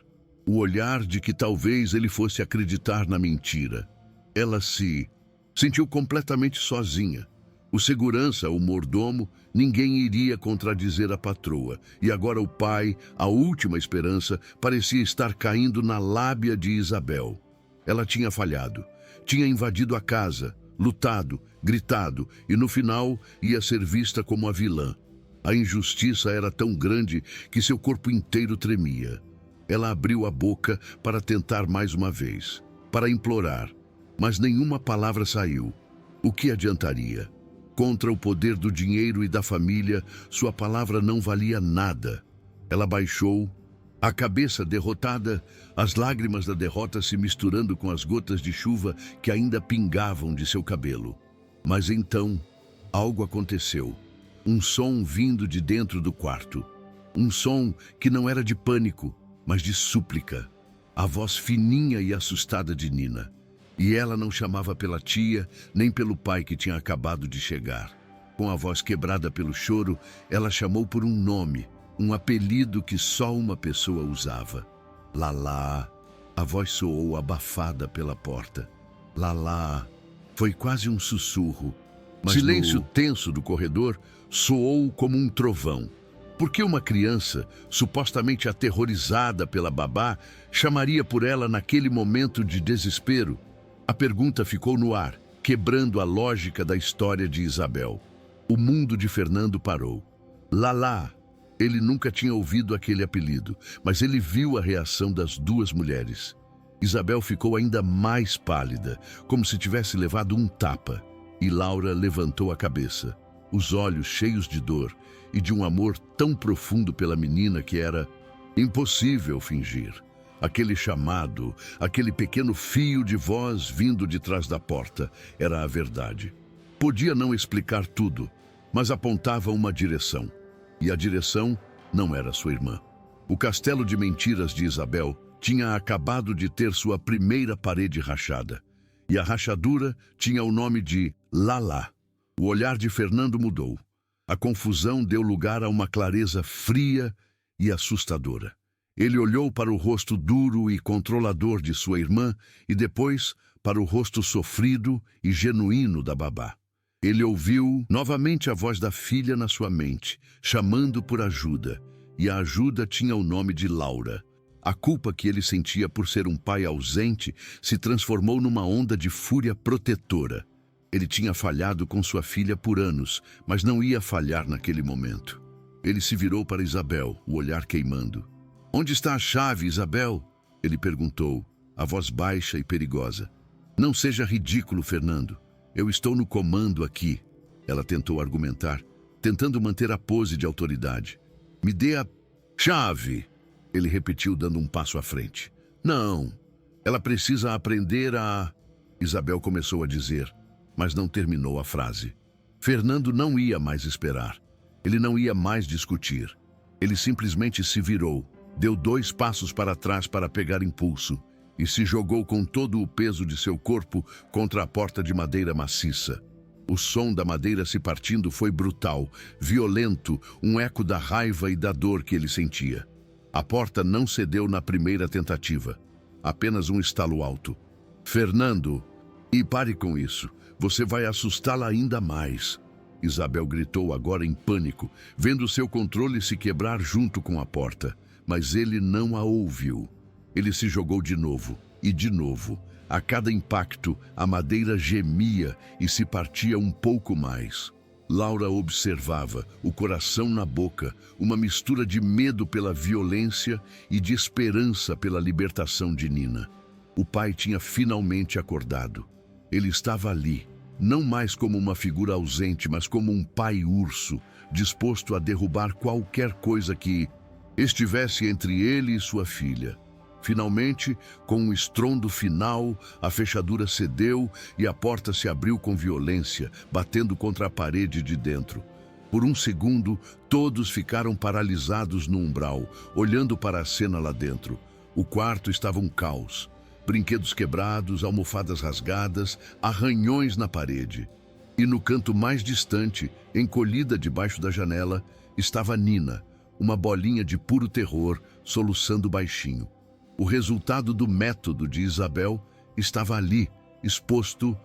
O olhar de que talvez ele fosse acreditar na mentira. Ela se sentiu completamente sozinha. O segurança, o mordomo, ninguém iria contradizer a patroa. E agora o pai, a última esperança, parecia estar caindo na lábia de Isabel. Ela tinha falhado. Tinha invadido a casa, lutado, gritado e no final ia ser vista como a vilã. A injustiça era tão grande que seu corpo inteiro tremia. Ela abriu a boca para tentar mais uma vez, para implorar, mas nenhuma palavra saiu. O que adiantaria? Contra o poder do dinheiro e da família, sua palavra não valia nada. Ela baixou, a cabeça derrotada, as lágrimas da derrota se misturando com as gotas de chuva que ainda pingavam de seu cabelo. Mas então, algo aconteceu. Um som vindo de dentro do quarto. Um som que não era de pânico, mas de súplica. A voz fininha e assustada de Nina. E ela não chamava pela tia, nem pelo pai que tinha acabado de chegar. Com a voz quebrada pelo choro, ela chamou por um nome, um apelido que só uma pessoa usava. Lalá. A voz soou abafada pela porta. Lalá. Foi quase um sussurro. Mas silêncio tenso do corredor soou como um trovão. Por que uma criança, supostamente aterrorizada pela babá, chamaria por ela naquele momento de desespero? A pergunta ficou no ar, quebrando a lógica da história de Isabel. O mundo de Fernando parou. Lalá. Ele nunca tinha ouvido aquele apelido, mas ele viu a reação das duas mulheres. Isabel ficou ainda mais pálida, como se tivesse levado um tapa. E Laura levantou a cabeça, os olhos cheios de dor e de um amor tão profundo pela menina que era impossível fingir. Aquele chamado, aquele pequeno fio de voz vindo de trás da porta, era a verdade. Podia não explicar tudo, mas apontava uma direção. E a direção não era sua irmã. O castelo de mentiras de Isabel tinha acabado de ter sua primeira parede rachada. E a rachadura tinha o nome de Lalá. O olhar de Fernando mudou. A confusão deu lugar a uma clareza fria e assustadora. Ele olhou para o rosto duro e controlador de sua irmã e depois para o rosto sofrido e genuíno da babá. Ele ouviu novamente a voz da filha na sua mente, chamando por ajuda, e a ajuda tinha o nome de Laura. A culpa que ele sentia por ser um pai ausente se transformou numa onda de fúria protetora. Ele tinha falhado com sua filha por anos, mas não ia falhar naquele momento. Ele se virou para Isabel, o olhar queimando. "Onde está a chave, Isabel?" ele perguntou, a voz baixa e perigosa. "Não seja ridículo, Fernando. Eu estou no comando aqui." Ela tentou argumentar, tentando manter a pose de autoridade. "Me dê a chave," ele repetiu, dando um passo à frente. "Não, ela precisa aprender a..." Isabel começou a dizer, mas não terminou a frase. Fernando não ia mais esperar. Ele não ia mais discutir. Ele simplesmente se virou, deu 2 passos para trás para pegar impulso e se jogou com todo o peso de seu corpo contra a porta de madeira maciça. O som da madeira se partindo foi brutal, violento, um eco da raiva e da dor que ele sentia. A porta não cedeu na primeira tentativa. Apenas um estalo alto. "Fernando, e pare com isso. Você vai assustá-la ainda mais." Isabel gritou agora em pânico, vendo seu controle se quebrar junto com a porta. Mas ele não a ouviu. Ele se jogou de novo, e de novo. A cada impacto, a madeira gemia e se partia um pouco mais. Laura observava, o coração na boca, uma mistura de medo pela violência e de esperança pela libertação de Nina. O pai tinha finalmente acordado. Ele estava ali, não mais como uma figura ausente, mas como um pai urso, disposto a derrubar qualquer coisa que estivesse entre ele e sua filha. Finalmente, com um estrondo final, a fechadura cedeu e a porta se abriu com violência, batendo contra a parede de dentro. Por um segundo, todos ficaram paralisados no umbral, olhando para a cena lá dentro. O quarto estava um caos. Brinquedos quebrados, almofadas rasgadas, arranhões na parede. E no canto mais distante, encolhida debaixo da janela, estava Nina, uma bolinha de puro terror, soluçando baixinho. O resultado do método de Isabel estava ali, exposto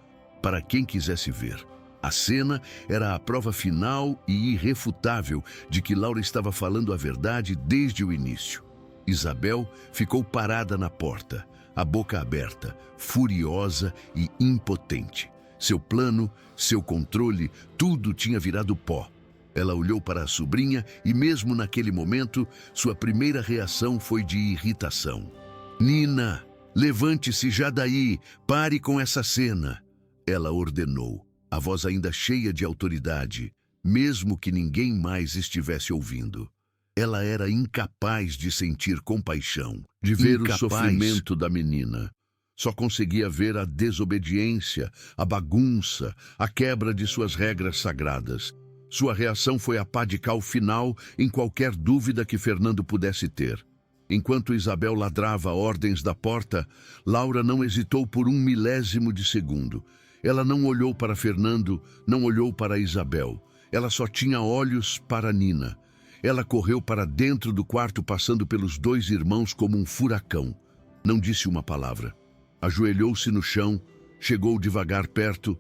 para quem quisesse ver. A cena era a prova final e irrefutável de que Laura estava falando a verdade desde o início. Isabel ficou parada na porta, a boca aberta, furiosa e impotente. Seu plano, seu controle, tudo tinha virado pó. Ela olhou para a sobrinha e, mesmo naquele momento, sua primeira reação foi de irritação. "Nina, levante-se já daí, pare com essa cena", ela ordenou, a voz ainda cheia de autoridade, mesmo que ninguém mais estivesse ouvindo. Ela era incapaz de sentir compaixão, de ver o sofrimento da menina. Só conseguia ver a desobediência, a bagunça, a quebra de suas regras sagradas. Sua reação foi a pá de cal final em qualquer dúvida que Fernando pudesse ter. Enquanto Isabel ladrava ordens da porta, Laura não hesitou por 1 milésimo de segundo. Ela não olhou para Fernando, não olhou para Isabel. Ela só tinha olhos para Nina. Ela correu para dentro do quarto, passando pelos 2 irmãos como um furacão. Não disse uma palavra. Ajoelhou-se no chão, chegou devagar perto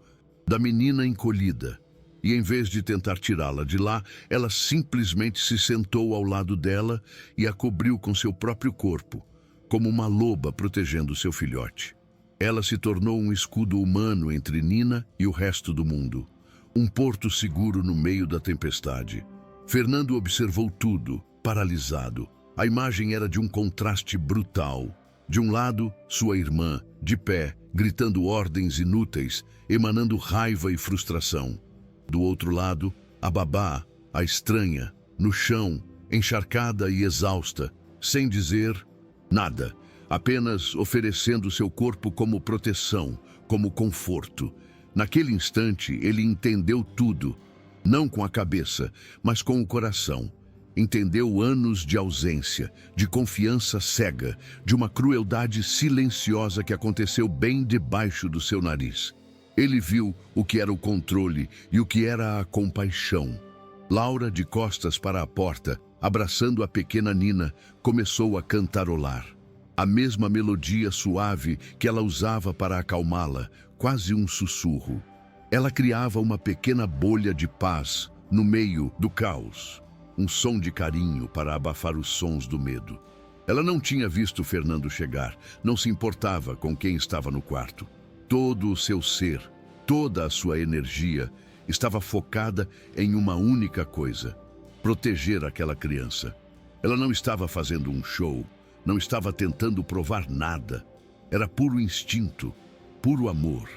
da menina encolhida. E em vez de tentar tirá-la de lá, ela simplesmente se sentou ao lado dela e a cobriu com seu próprio corpo, como uma loba protegendo seu filhote. Ela se tornou um escudo humano entre Nina e o resto do mundo, um porto seguro no meio da tempestade. Fernando observou tudo, paralisado. A imagem era de um contraste brutal. De um lado, sua irmã, de pé, gritando ordens inúteis, emanando raiva e frustração. Do outro lado, a babá, a estranha, no chão, encharcada e exausta, sem dizer nada, apenas oferecendo seu corpo como proteção, como conforto. Naquele instante, ele entendeu tudo, não com a cabeça, mas com o coração. Entendeu anos de ausência, de confiança cega, de uma crueldade silenciosa que aconteceu bem debaixo do seu nariz. Ele viu o que era o controle e o que era a compaixão. Laura, de costas para a porta, abraçando a pequena Nina, começou a cantarolar. A mesma melodia suave que ela usava para acalmá-la, quase um sussurro. Ela criava uma pequena bolha de paz no meio do caos. Um som de carinho para abafar os sons do medo. Ela não tinha visto Fernando chegar, não se importava com quem estava no quarto. Todo o seu ser, toda a sua energia estava focada em uma única coisa: proteger aquela criança. Ela não estava fazendo um show, não estava tentando provar nada. Era puro instinto, puro amor.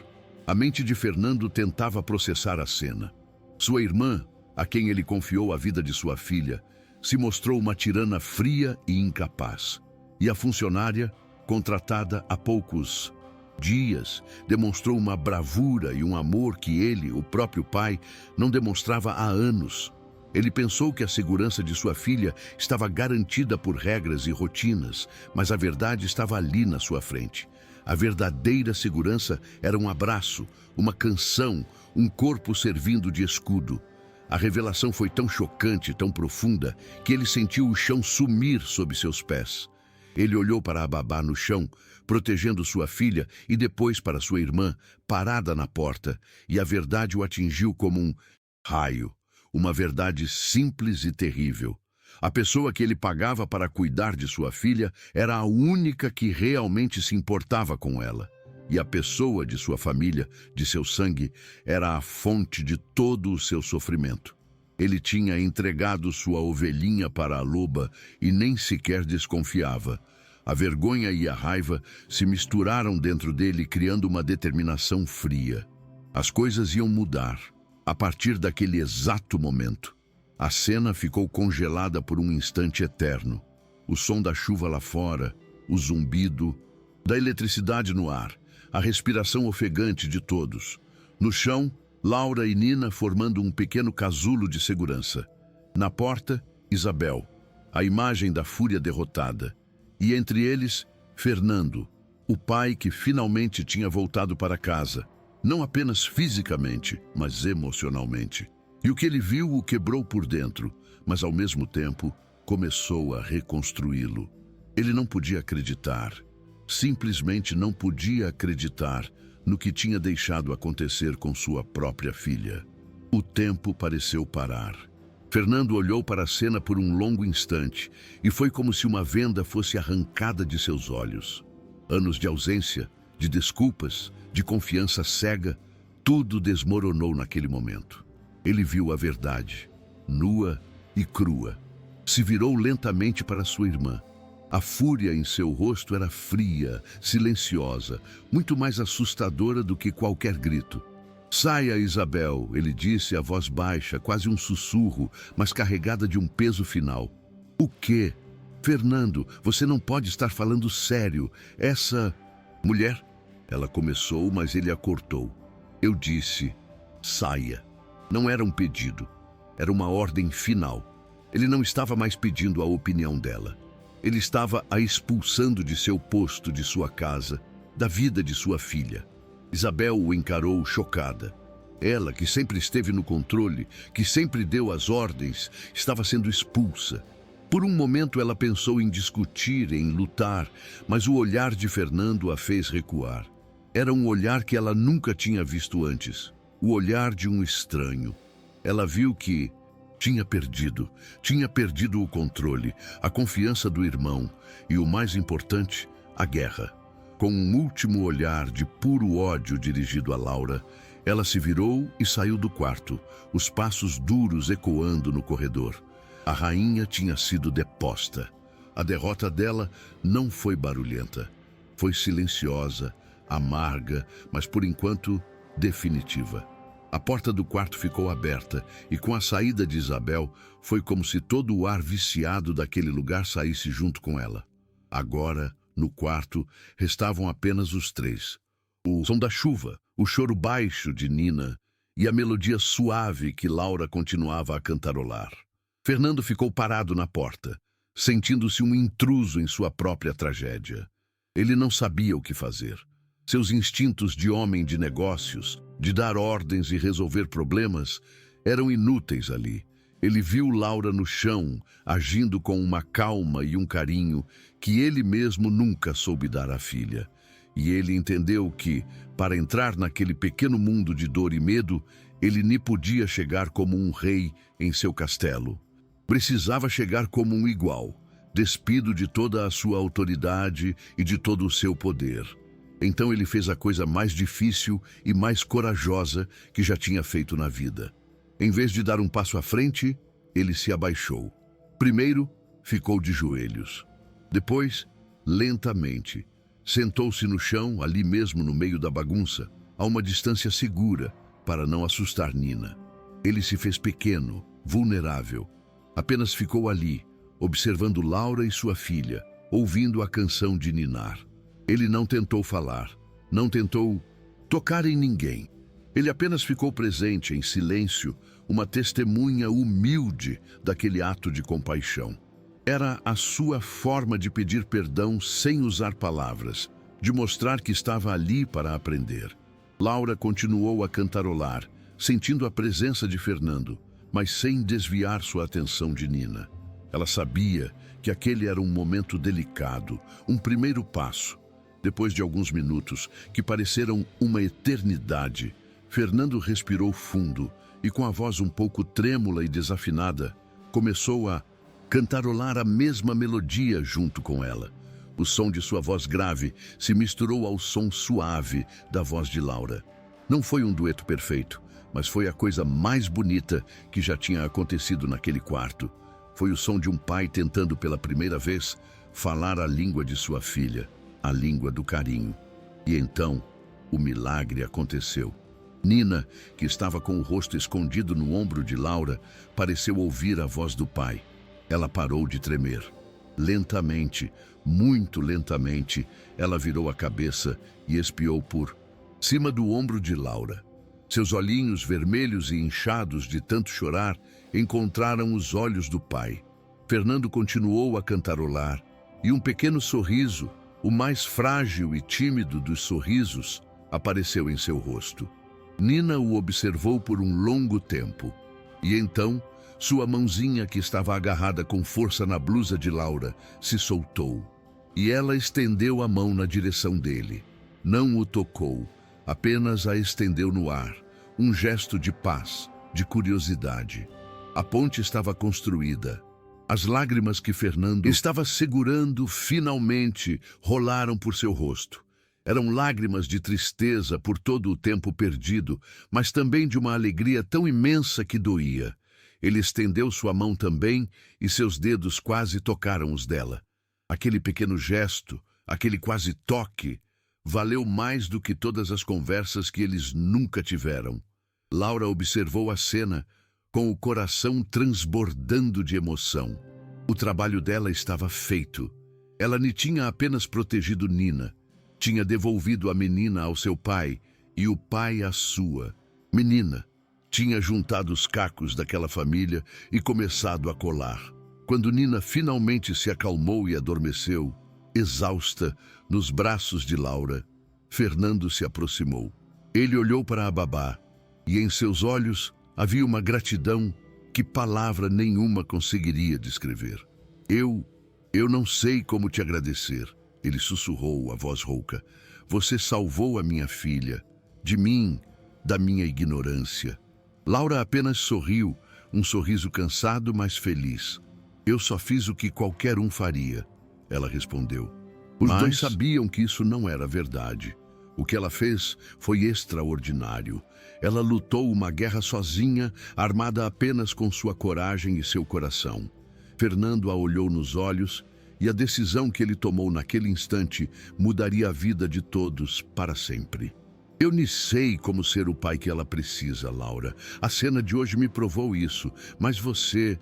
A mente de Fernando tentava processar a cena. Sua irmã, a quem ele confiou a vida de sua filha, se mostrou uma tirana fria e incapaz. E a funcionária, contratada há poucos dias, demonstrou uma bravura e um amor que ele, o próprio pai, não demonstrava há anos. Ele pensou que a segurança de sua filha estava garantida por regras e rotinas, mas a verdade estava ali na sua frente. A verdadeira segurança era um abraço, uma canção, um corpo servindo de escudo. A revelação foi tão chocante, tão profunda, que ele sentiu o chão sumir sob seus pés. Ele olhou para a babá no chão, protegendo sua filha, e depois para sua irmã, parada na porta, e a verdade o atingiu como um raio, uma verdade simples e terrível. A pessoa que ele pagava para cuidar de sua filha era a única que realmente se importava com ela. E a pessoa de sua família, de seu sangue, era a fonte de todo o seu sofrimento. Ele tinha entregado sua ovelhinha para a loba e nem sequer desconfiava. A vergonha e a raiva se misturaram dentro dele, criando uma determinação fria. As coisas iam mudar, a partir daquele exato momento. A cena ficou congelada por um instante eterno. O som da chuva lá fora, o zumbido, da eletricidade no ar, a respiração ofegante de todos. No chão, Laura e Nina formando um pequeno casulo de segurança. Na porta, Isabel, a imagem da fúria derrotada. E entre eles, Fernando, o pai que finalmente tinha voltado para casa, não apenas fisicamente, mas emocionalmente. E o que ele viu o quebrou por dentro. mas ao mesmo tempo começou a reconstruí-lo. Ele não podia acreditar, simplesmente não podia acreditar no que tinha deixado acontecer com sua própria filha. O tempo pareceu parar. Fernando olhou para a cena por um longo instante e foi como se uma venda fosse arrancada de seus olhos. Anos de ausência, de desculpas, de confiança cega, tudo desmoronou naquele momento. Ele viu a verdade, nua e crua. Se virou lentamente para sua irmã. A fúria em seu rosto era fria, silenciosa, muito mais assustadora do que qualquer grito. "Saia, Isabel", ele disse a voz baixa, quase um sussurro, mas carregada de um peso final. "O quê? Fernando, você não pode estar falando sério. Essa mulher..." Ela começou, mas ele a cortou. "Eu disse, saia." Não era um pedido, era uma ordem final. Ele não estava mais pedindo a opinião dela. Ele estava a expulsando de seu posto, de sua casa, da vida de sua filha. Isabel o encarou chocada. Ela, que sempre esteve no controle, que sempre deu as ordens, estava sendo expulsa. Por um momento ela pensou em discutir, em lutar, mas o olhar de Fernando a fez recuar. Era um olhar que ela nunca tinha visto antes. O olhar de um estranho. Ela viu que tinha perdido o controle, a confiança do irmão e, o mais importante, a guerra. Com um último olhar de puro ódio dirigido a Laura, ela se virou e saiu do quarto, os passos duros ecoando no corredor. A rainha tinha sido deposta. A derrota dela não foi barulhenta. Foi silenciosa, amarga, mas por enquanto definitiva. A porta do quarto ficou aberta e com a saída de Isabel foi como se todo o ar viciado daquele lugar saísse junto com ela. Agora, no quarto, restavam apenas os três. O som da chuva, o choro baixo de Nina e a melodia suave que Laura continuava a cantarolar. Fernando ficou parado na porta, sentindo-se um intruso em sua própria tragédia. Ele não sabia o que fazer. Seus instintos de homem de negócios, de dar ordens e resolver problemas, eram inúteis ali. Ele viu Laura no chão, agindo com uma calma e um carinho que ele mesmo nunca soube dar à filha. E ele entendeu que, para entrar naquele pequeno mundo de dor e medo, ele nem podia chegar como um rei em seu castelo. Precisava chegar como um igual, despido de toda a sua autoridade e de todo o seu poder. Então ele fez a coisa mais difícil e mais corajosa que já tinha feito na vida. Em vez de dar um passo à frente, ele se abaixou. Primeiro, ficou de joelhos. Depois, lentamente, sentou-se no chão, ali mesmo no meio da bagunça, a uma distância segura, para não assustar Nina. Ele se fez pequeno, vulnerável. Apenas ficou ali, observando Laura e sua filha, ouvindo a canção de ninar. Ele não tentou falar, não tentou tocar em ninguém. Ele apenas ficou presente, em silêncio, uma testemunha humilde daquele ato de compaixão. Era a sua forma de pedir perdão sem usar palavras, de mostrar que estava ali para aprender. Laura continuou a cantarolar, sentindo a presença de Fernando, mas sem desviar sua atenção de Nina. Ela sabia que aquele era um momento delicado, um primeiro passo. Depois de alguns minutos, que pareceram uma eternidade, Fernando respirou fundo e, com a voz um pouco trêmula e desafinada, começou a cantarolar a mesma melodia junto com ela. O som de sua voz grave se misturou ao som suave da voz de Laura. Não foi um dueto perfeito, mas foi a coisa mais bonita que já tinha acontecido naquele quarto. Foi o som de um pai tentando pela primeira vez falar a língua de sua filha, a língua do carinho. E então, o milagre aconteceu. Nina, que estava com o rosto escondido no ombro de Laura, pareceu ouvir a voz do pai. Ela parou de tremer. Lentamente, muito lentamente, ela virou a cabeça e espiou por cima do ombro de Laura. Seus olhinhos vermelhos e inchados de tanto chorar encontraram os olhos do pai. Fernando continuou a cantarolar, e um pequeno sorriso, o mais frágil e tímido dos sorrisos, apareceu em seu rosto. Nina o observou por um longo tempo, e então, Sua mãozinha, que estava agarrada com força na blusa de Laura, se soltou. E ela estendeu a mão na direção dele. Não o tocou, apenas a estendeu no ar. Um gesto de paz, de curiosidade. A ponte estava construída. As lágrimas que Fernando estava segurando finalmente rolaram por seu rosto. Eram lágrimas de tristeza por todo o tempo perdido, mas também de uma alegria tão imensa que doía. Ele estendeu sua mão também e seus dedos quase tocaram os dela. Aquele pequeno gesto, aquele quase toque, valeu mais do que todas as conversas que eles nunca tiveram. Laura observou a cena com o coração transbordando de emoção. O trabalho dela estava feito. Ela não tinha apenas protegido Nina, tinha devolvido a menina ao seu pai e o pai à sua. Menina tinha juntado os cacos daquela família e começado a colar. Quando Nina finalmente se acalmou e adormeceu, exausta, nos braços de Laura, Fernando se aproximou. Ele olhou para a babá e em seus olhos havia uma gratidão que palavra nenhuma conseguiria descrever. Eu não sei como te agradecer, ele sussurrou, a voz rouca. Você salvou a minha filha, de mim, da minha ignorância. Laura apenas sorriu, um sorriso cansado, mas feliz. Eu só fiz o que qualquer um faria, ela respondeu. Os dois sabiam que isso não era verdade. O que ela fez foi extraordinário. Ela lutou uma guerra sozinha, armada apenas com sua coragem e seu coração. Fernando a olhou nos olhos e a decisão que ele tomou naquele instante mudaria a vida de todos para sempre. Eu nem sei como ser o pai que ela precisa, Laura. A cena de hoje me provou isso, mas você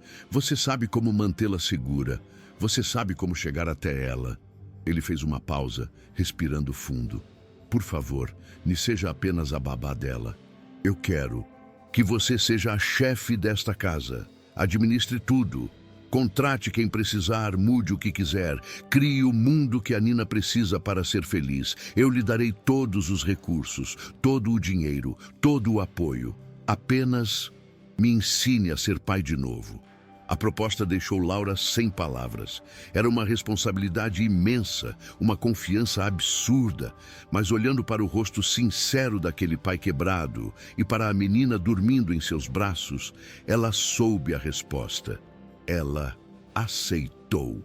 sabe como mantê-la segura. Você sabe como chegar até ela. Ele fez uma pausa, respirando fundo. Por favor, me seja apenas a babá dela. Eu quero que você seja a chefe desta casa. Administre tudo. Contrate quem precisar, mude o que quiser. Crie o mundo que a Nina precisa para ser feliz. Eu lhe darei todos os recursos, todo o dinheiro, todo o apoio. Apenas me ensine a ser pai de novo. A proposta deixou Laura sem palavras. Era uma responsabilidade imensa, uma confiança absurda, mas olhando para o rosto sincero daquele pai quebrado e para a menina dormindo em seus braços, ela soube a resposta. Ela aceitou.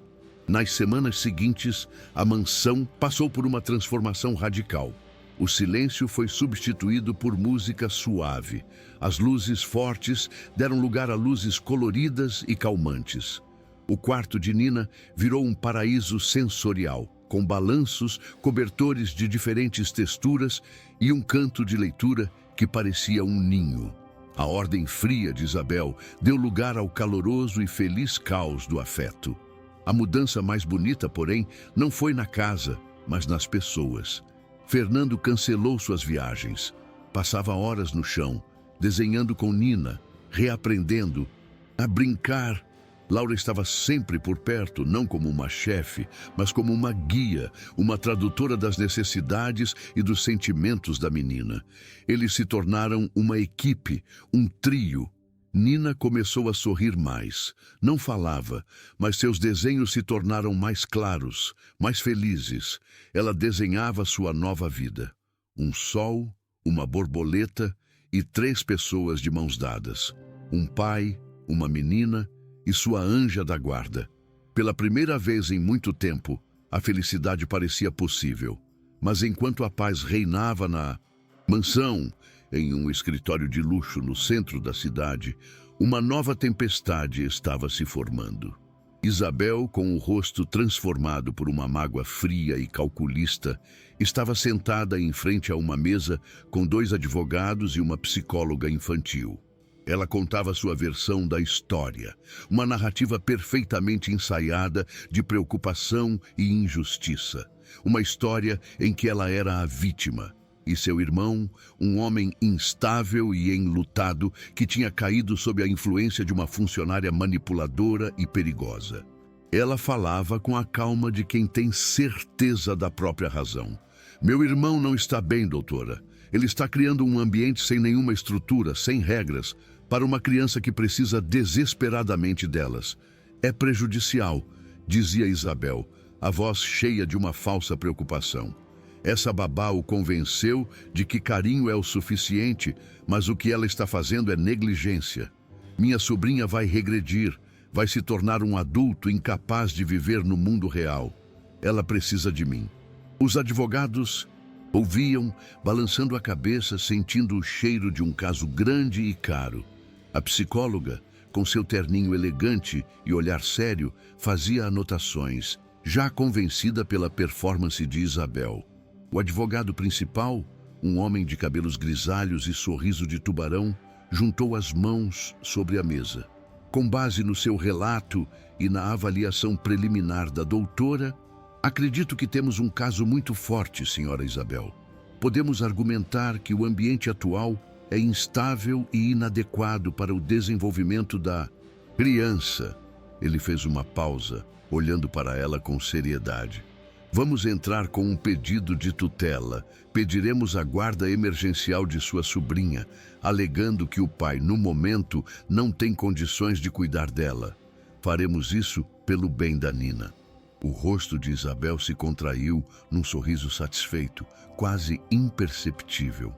Nas semanas seguintes, a mansão passou por uma transformação radical. O silêncio foi substituído por música suave. As luzes fortes deram lugar a luzes coloridas e calmantes. O quarto de Nina virou um paraíso sensorial, com balanços, cobertores de diferentes texturas e um canto de leitura que parecia um ninho. A ordem fria de Isabel deu lugar ao caloroso e feliz caos do afeto. A mudança mais bonita, porém, não foi na casa, mas nas pessoas. Fernando cancelou suas viagens. Passava horas no chão, desenhando com Nina, reaprendendo a brincar. Laura estava sempre por perto, não como uma chefe, mas como uma guia, uma tradutora das necessidades e dos sentimentos da menina. Eles se tornaram uma equipe, um trio. Nina começou a sorrir mais. Não falava, mas seus desenhos se tornaram mais claros, mais felizes. Ela desenhava sua nova vida. Um sol, uma borboleta e 3 pessoas de mãos dadas. Um pai, uma menina e sua anja da guarda. Pela primeira vez em muito tempo, a felicidade parecia possível. Mas enquanto a paz reinava na mansão, em um escritório de luxo no centro da cidade, uma nova tempestade estava se formando. Isabel, com o rosto transformado por uma mágoa fria e calculista, estava sentada em frente a uma mesa com 2 advogados e uma psicóloga infantil. Ela contava sua versão da história, uma narrativa perfeitamente ensaiada de preocupação e injustiça. Uma história em que ela era a vítima, e seu irmão, um homem instável e enlutado que tinha caído sob a influência de uma funcionária manipuladora e perigosa. Ela falava com a calma de quem tem certeza da própria razão. Meu irmão não está bem, doutora. Ele está criando um ambiente sem nenhuma estrutura, sem regras. para uma criança que precisa desesperadamente delas. É prejudicial, dizia Isabel, a voz cheia de uma falsa preocupação. Essa babá o convenceu de que carinho é o suficiente, mas o que ela está fazendo é negligência. Minha sobrinha vai regredir, vai se tornar um adulto incapaz de viver no mundo real. Ela precisa de mim. Os advogados ouviam, balançando a cabeça, sentindo o cheiro de um caso grande e caro. A psicóloga, com seu terninho elegante e olhar sério, fazia anotações, já convencida pela performance de Isabel. O advogado principal, um homem de cabelos grisalhos e sorriso de tubarão, juntou as mãos sobre a mesa. Com base no seu relato e na avaliação preliminar da doutora, acredito que temos um caso muito forte, senhora Isabel. Podemos argumentar que o ambiente atual é instável e inadequado para o desenvolvimento da criança. Ele fez uma pausa, olhando para ela com seriedade. Vamos entrar com um pedido de tutela. Pediremos a guarda emergencial de sua sobrinha, alegando que o pai, no momento, não tem condições de cuidar dela. Faremos isso pelo bem da Nina. O rosto de Isabel se contraiu num sorriso satisfeito, quase imperceptível.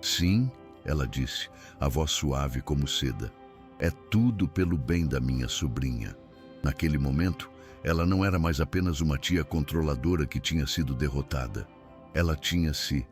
Sim, ela disse, a voz suave como seda. É tudo pelo bem da minha sobrinha. Naquele momento, ela não era mais apenas uma tia controladora que tinha sido derrotada. Ela tinha se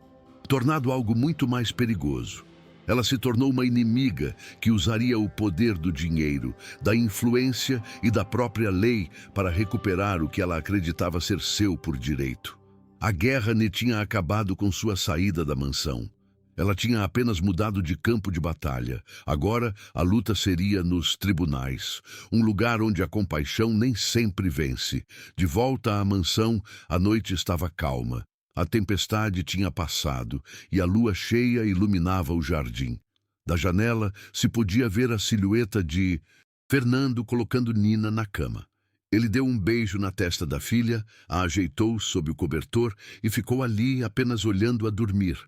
tornado algo muito mais perigoso. Ela se tornou uma inimiga que usaria o poder do dinheiro, da influência e da própria lei para recuperar o que ela acreditava ser seu por direito. A guerra lhe tinha acabado com sua saída da mansão. Ela tinha apenas mudado de campo de batalha. Agora, a luta seria nos tribunais, um lugar onde a compaixão nem sempre vence. De volta à mansão, a noite estava calma. A tempestade tinha passado e a lua cheia iluminava o jardim. Da janela se podia ver a silhueta de Fernando colocando Nina na cama. Ele deu um beijo na testa da filha, a ajeitou sob o cobertor e ficou ali apenas olhando-a dormir,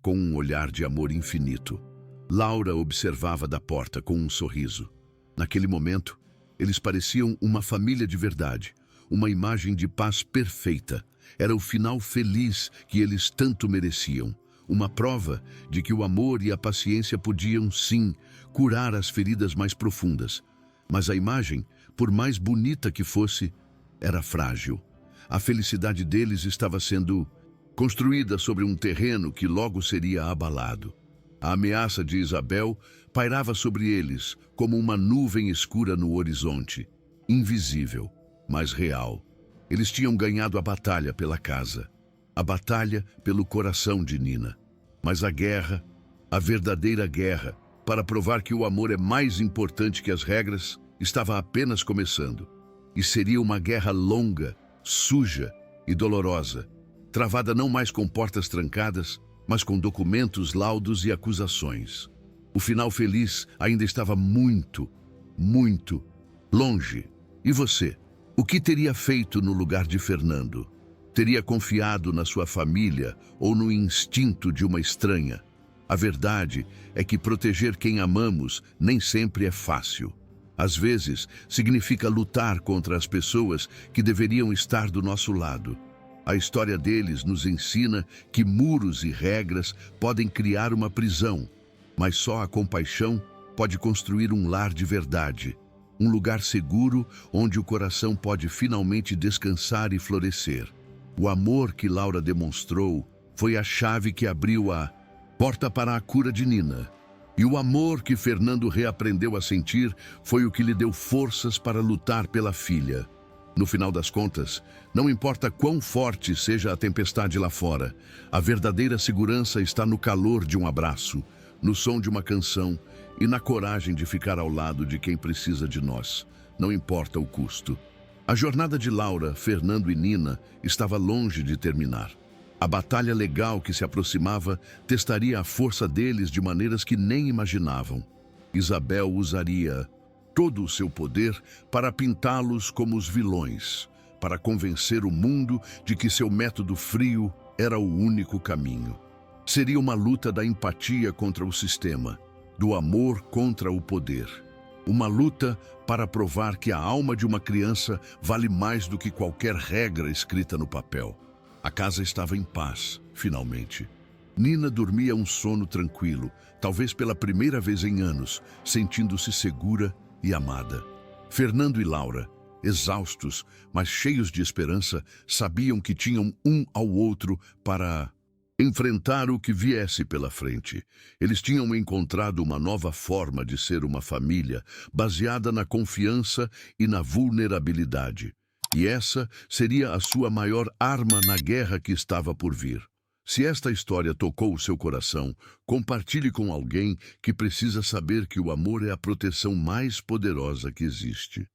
com um olhar de amor infinito. Laura observava da porta com um sorriso. Naquele momento, eles pareciam uma família de verdade, uma imagem de paz perfeita. Era o final feliz que eles tanto mereciam. Uma prova de que o amor e a paciência podiam, sim, curar as feridas mais profundas. Mas a imagem, por mais bonita que fosse, era frágil. A felicidade deles estava sendo construída sobre um terreno que logo seria abalado. A ameaça de Isabel pairava sobre eles como uma nuvem escura no horizonte, invisível, mas real. Eles tinham ganhado a batalha pela casa, a batalha pelo coração de Nina. Mas a guerra, a verdadeira guerra, para provar que o amor é mais importante que as regras, estava apenas começando. E seria uma guerra longa, suja e dolorosa, travada não mais com portas trancadas, mas com documentos, laudos e acusações. O final feliz ainda estava muito, muito longe. E você? O que teria feito no lugar de Fernando? Teria confiado na sua família ou no instinto de uma estranha? A verdade é que proteger quem amamos nem sempre é fácil. Às vezes, significa lutar contra as pessoas que deveriam estar do nosso lado. A história deles nos ensina que muros e regras podem criar uma prisão, mas só a compaixão pode construir um lar de verdade. Um lugar seguro onde o coração pode finalmente descansar e florescer. O amor que Laura demonstrou foi a chave que abriu a porta para a cura de Nina. E o amor que Fernando reaprendeu a sentir foi o que lhe deu forças para lutar pela filha. No final das contas, não importa quão forte seja a tempestade lá fora, a verdadeira segurança está no calor de um abraço, no som de uma canção e na coragem de ficar ao lado de quem precisa de nós, não importa o custo. A jornada de Laura, Fernando e Nina estava longe de terminar. A batalha legal que se aproximava testaria a força deles de maneiras que nem imaginavam. Isabel usaria todo o seu poder para pintá-los como os vilões, para convencer o mundo de que seu método frio era o único caminho. Seria uma luta da empatia contra o sistema. do amor contra o poder. Uma luta para provar que a alma de uma criança vale mais do que qualquer regra escrita no papel. A casa estava em paz, finalmente. Nina dormia um sono tranquilo, talvez pela primeira vez em anos, sentindo-se segura e amada. Fernando e Laura, exaustos, mas cheios de esperança, sabiam que tinham um ao outro para enfrentar o que viesse pela frente. Eles tinham encontrado uma nova forma de ser uma família, baseada na confiança e na vulnerabilidade. E essa seria a sua maior arma na guerra que estava por vir. Se esta história tocou o seu coração, compartilhe com alguém que precisa saber que o amor é a proteção mais poderosa que existe.